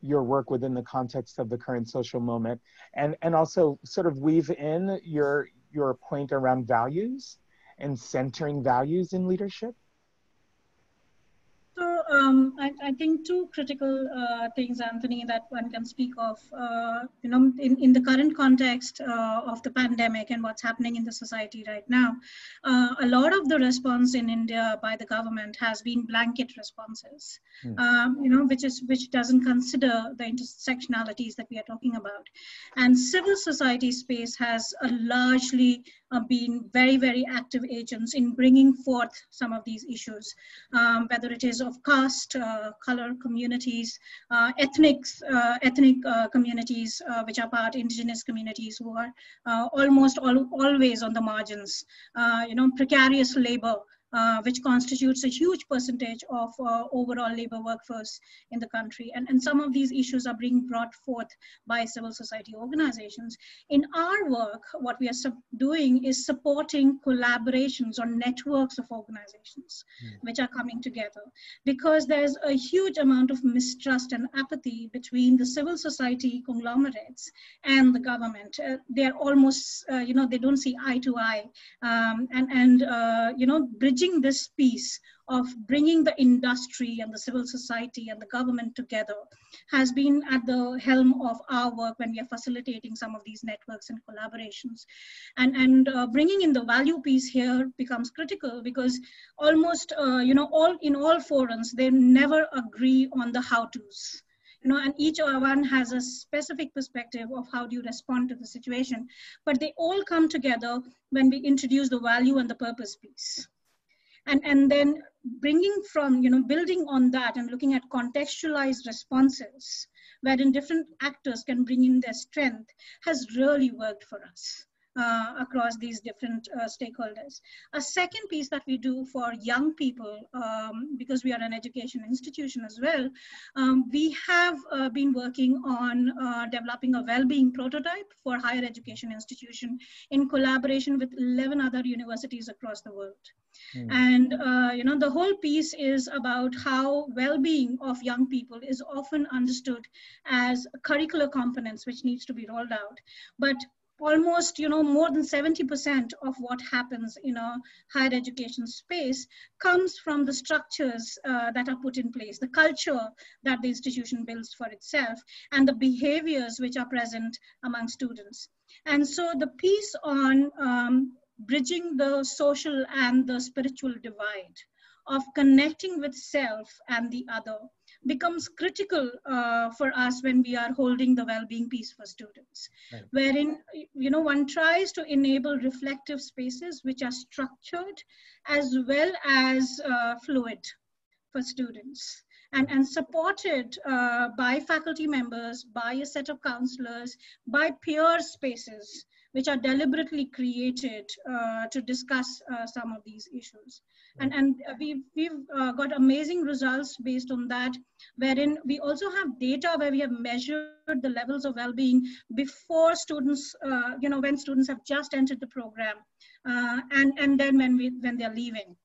your work within the context of the current social moment, and also sort of weave in your point around values and centering values in leadership? So I think two critical things, Anthony, that one can speak of, in the current context of the pandemic and what's happening in the society right now. A lot of the response in India by the government has been blanket responses, which doesn't consider the intersectionalities that we are talking about. And civil society space has largely been very, very active agents in bringing forth some of these issues, whether it is of caste, color communities, ethnic communities, which are part indigenous communities who are almost always on the margins, precarious labor, which constitutes a huge percentage of overall labor workforce in the country. And some of these issues are being brought forth by civil society organizations. In our work, what we are doing is supporting collaborations or networks of organizations which are coming together, because there's a huge amount of mistrust and apathy between the civil society conglomerates and the government. They're almost, they don't see eye to eye. Bridging this piece of bringing the industry and the civil society and the government together has been at the helm of our work when we are facilitating some of these networks and collaborations. And bringing in the value piece here becomes critical, because almost, in all forums, they never agree on the how-tos. And each one has a specific perspective of how do you respond to the situation, but they all come together when we introduce the value and the purpose piece. And then bringing from, building on that and looking at contextualized responses, wherein different actors can bring in their strength, has really worked for us across these different stakeholders. A second piece that we do for young people, because we are an education institution as well, we have been working on developing a well-being prototype for higher education institution in collaboration with 11 other universities across the world. And, the whole piece is about how well-being of young people is often understood as curricular components which needs to be rolled out. But almost, more than 70% of what happens in a higher education space comes from the structures that are put in place, the culture that the institution builds for itself, and the behaviors which are present among students. And so the piece on bridging the social and the spiritual divide of connecting with self and the other becomes critical for us when we are holding the well-being piece for students, right. Wherein, one tries to enable reflective spaces which are structured as well as fluid for students. And supported by faculty members, by a set of counselors, by peer spaces, which are deliberately created to discuss some of these issues. And we've got amazing results based on that, wherein we also have data where we have measured the levels of well-being before students, when students have just entered the program, and then when they're leaving.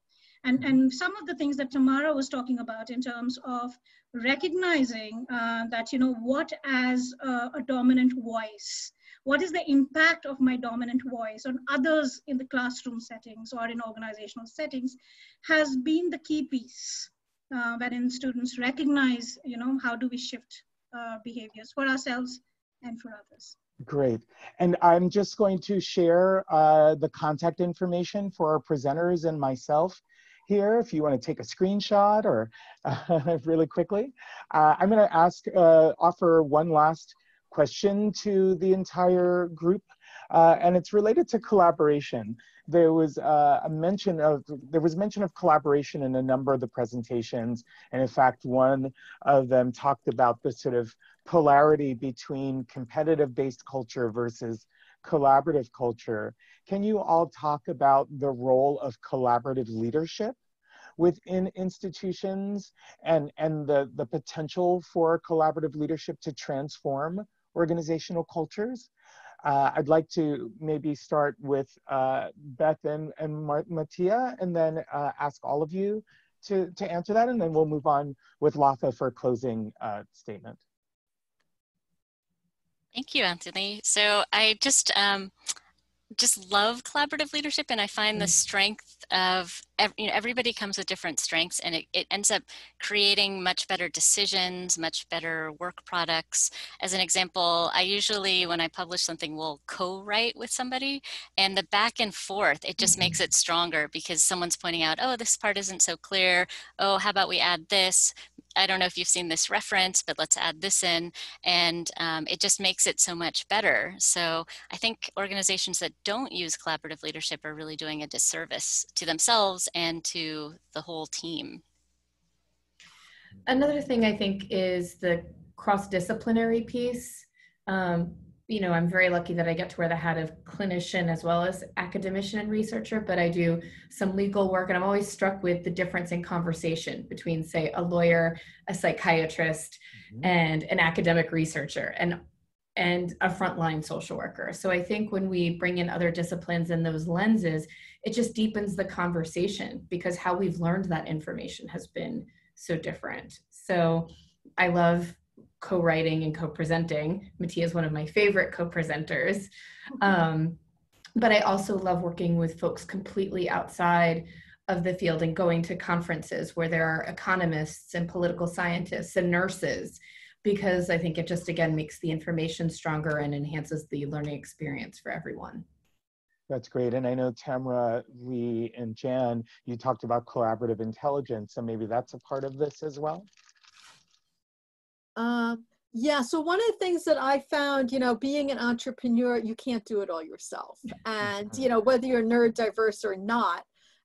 And some of the things that Tamara was talking about in terms of recognizing that, what as a dominant voice, what is the impact of my dominant voice on others in the classroom settings or in organizational settings, has been the key piece, wherein students recognize, how do we shift behaviors for ourselves and for others. Great. And I'm just going to share the contact information for our presenters and myself here, if you want to take a screenshot or really quickly. I'm going to offer one last question to the entire group, and it's related to collaboration. There was mention of collaboration in a number of the presentations, and in fact, one of them talked about the sort of polarity between competitive-based culture versus collaborative culture. Can you all talk about the role of collaborative leadership within institutions and the potential for collaborative leadership to transform organizational cultures? I'd like to maybe start with Beth and Mattia, and then ask all of you to answer that, and then we'll move on with Latha for a closing statement. Thank you, Anthony. So I just just love collaborative leadership, and I find the strength of, everybody comes with different strengths, and it ends up creating much better decisions, much better work products. As an example, I usually, when I publish something, will co-write with somebody, and the back and forth, it just makes it stronger because someone's pointing out, oh, this part isn't so clear. Oh, how about we add this? I don't know if you've seen this reference, but let's add this in. And it just makes it so much better. So I think organizations that don't use collaborative leadership are really doing a disservice to themselves and to the whole team. Another thing I think is the cross-disciplinary piece. I'm very lucky that I get to wear the hat of clinician as well as academician and researcher, but I do some legal work, and I'm always struck with the difference in conversation between, say, a lawyer, a psychiatrist, and an academic researcher, and a frontline social worker. So I think when we bring in other disciplines and those lenses, it just deepens the conversation because how we've learned that information has been so different. So I love co-writing and co-presenting. Mattia is one of my favorite co-presenters. But I also love working with folks completely outside of the field and going to conferences where there are economists and political scientists and nurses, because I think it just, again, makes the information stronger and enhances the learning experience for everyone. That's great. And I know Tamara, Lee, and Jan, you talked about collaborative intelligence, so maybe that's a part of this as well? Yeah, so one of the things that I found, being an entrepreneur, you can't do it all yourself. And, whether you're neurodiverse or not,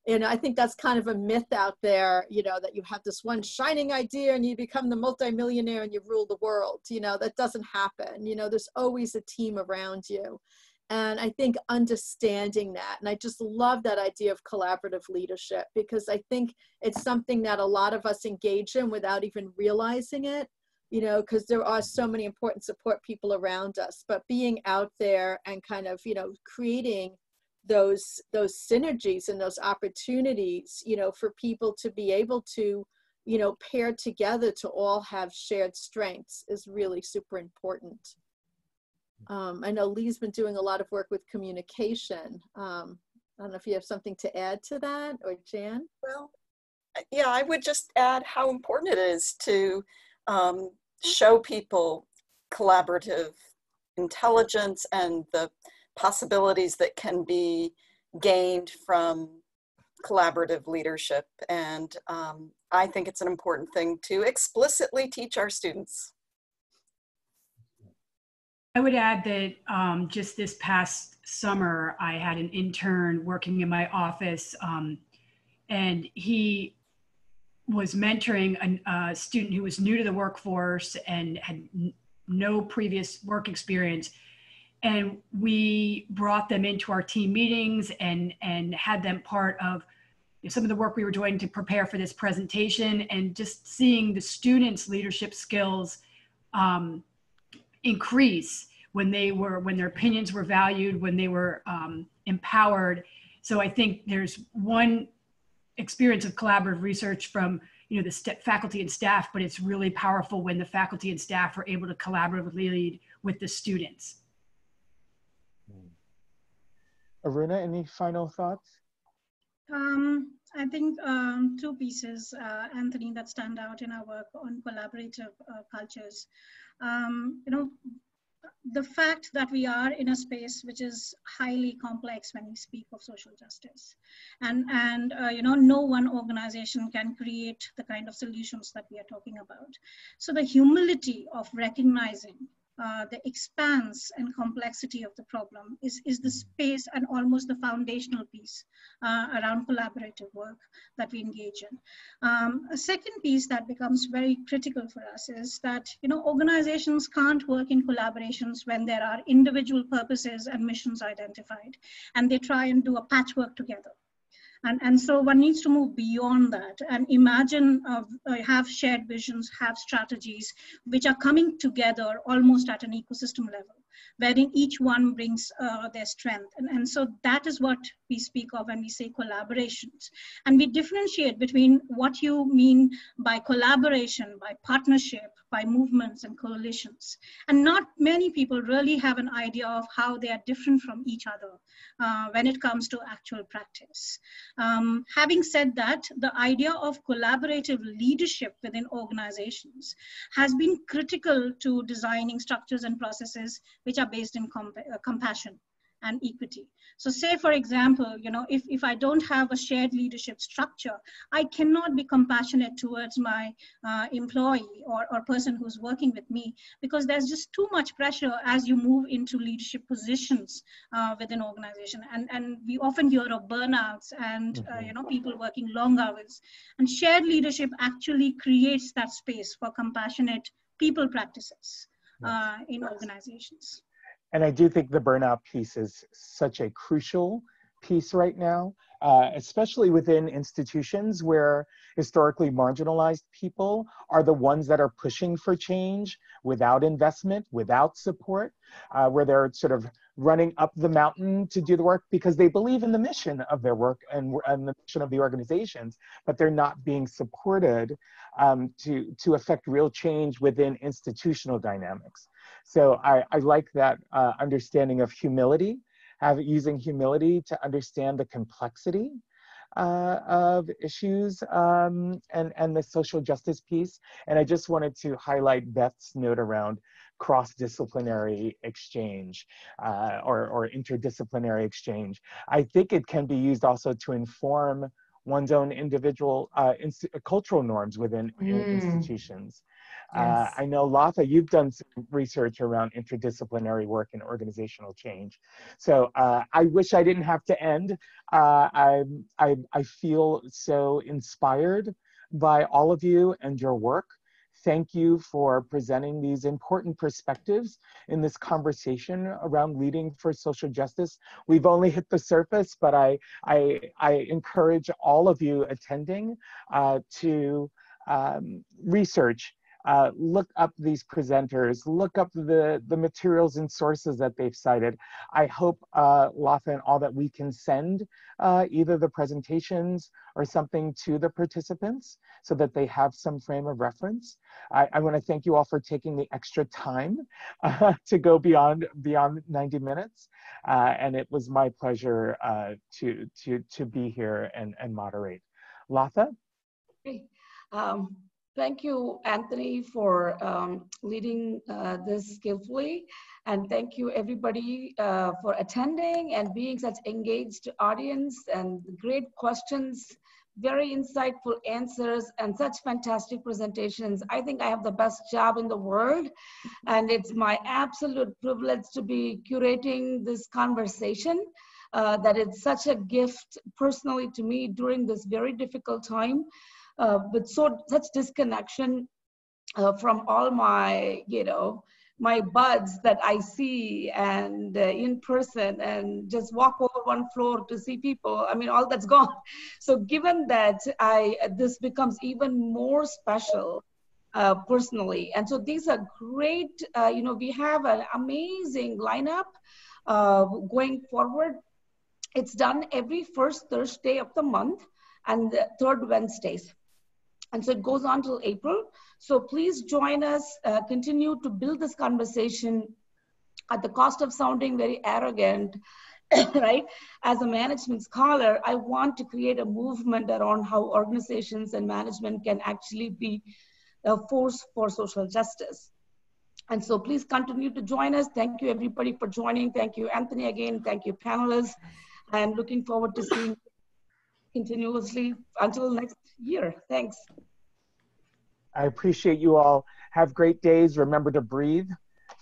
I think that's kind of a myth out there, that you have this one shining idea and you become the multimillionaire and you rule the world. That doesn't happen. There's always a team around you. And I think understanding that, and I just love that idea of collaborative leadership, because I think it's something that a lot of us engage in without even realizing it. Because there are so many important support people around us, but being out there and kind of, creating those synergies and those opportunities, for people to be able to, pair together to all have shared strengths is really super important. I know Lee's been doing a lot of work with communication. I don't know if you have something to add to that, or Jan? Well, yeah, I would just add how important it is to show people collaborative intelligence and the possibilities that can be gained from collaborative leadership. And I think it's an important thing to explicitly teach our students. I would add that just this past summer, I had an intern working in my office, and he was mentoring a student who was new to the workforce and had no previous work experience. And we brought them into our team meetings and had them part of some of the work we were doing to prepare for this presentation, and just seeing the students' leadership skills increase when their opinions were valued, when they were empowered. So I think there's one experience of collaborative research from the faculty and staff, but it's really powerful when the faculty and staff are able to collaboratively lead with the students. Aruna, any final thoughts? I think two pieces, Anthony, that stand out in our work on collaborative cultures. The fact that we are in a space which is highly complex when we speak of social justice, and no one organization can create the kind of solutions that we are talking about. So the humility of recognizing the expanse and complexity of the problem is the space and almost the foundational piece around collaborative work that we engage in. A second piece that becomes very critical for us is that organizations can't work in collaborations when there are individual purposes and missions identified, and they try and do a patchwork together. And so one needs to move beyond that and imagine, have shared visions, have strategies which are coming together almost at an ecosystem level. wherein each one brings their strength. And so that is what we speak of when we say collaborations. And we differentiate between what you mean by collaboration, by partnership, by movements and coalitions. And not many people really have an idea of how they are different from each other when it comes to actual practice. Having said that, the idea of collaborative leadership within organizations has been critical to designing structures and processes which are based in compassion and equity. So say, for example, if I don't have a shared leadership structure, I cannot be compassionate towards my employee or person who's working with me, because there's just too much pressure as you move into leadership positions within organization. And we often hear of burnouts and people working long hours. And shared leadership actually creates that space for compassionate people practices in organizations. And I do think the burnout piece is such a crucial piece right now, especially within institutions where historically marginalized people are the ones that are pushing for change without investment, without support, where they're sort of running up the mountain to do the work because they believe in the mission of their work and the mission of the organizations, but they're not being supported to affect real change within institutional dynamics. So I like that understanding of humility, using humility to understand the complexity of issues and the social justice piece. And I just wanted to highlight Beth's note around cross-disciplinary exchange or interdisciplinary exchange. I think it can be used also to inform one's own individual cultural norms within institutions. Yes. I know, Latha, you've done some research around interdisciplinary work and organizational change. So I wish I didn't have to end. I feel so inspired by all of you and your work. Thank you for presenting these important perspectives in this conversation around leading for social justice. We've only hit the surface, but I encourage all of you attending to research. Look up these presenters, look up the materials and sources that they've cited. I hope, Latha and all, that we can send either the presentations or something to the participants so that they have some frame of reference. I want to thank you all for taking the extra time to go beyond 90 minutes. And it was my pleasure to be here and moderate. Latha? Great. Thank you, Anthony, for leading this skillfully. And thank you, everybody, for attending and being such engaged audience and great questions, very insightful answers, and such fantastic presentations. I think I have the best job in the world. And it's my absolute privilege to be curating this conversation. That it's such a gift personally to me during this very difficult time. With such disconnection from all my, my buds that I see and in person, and just walk over one floor to see people. I mean, all that's gone. So given that this becomes even more special personally. And so these are great, we have an amazing lineup going forward. It's done every first Thursday of the month and the third Wednesdays. And so it goes on till April. So please join us, continue to build this conversation at the cost of sounding very arrogant, right? As a management scholar, I want to create a movement around how organizations and management can actually be a force for social justice. And so please continue to join us. Thank you, everybody, for joining. Thank you, Anthony, again. Thank you, panelists. I'm looking forward to seeing you continuously until next year. Thanks. I appreciate you all. Have great days. Remember to breathe,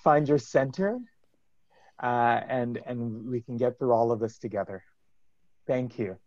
find your center, and we can get through all of this together. Thank you.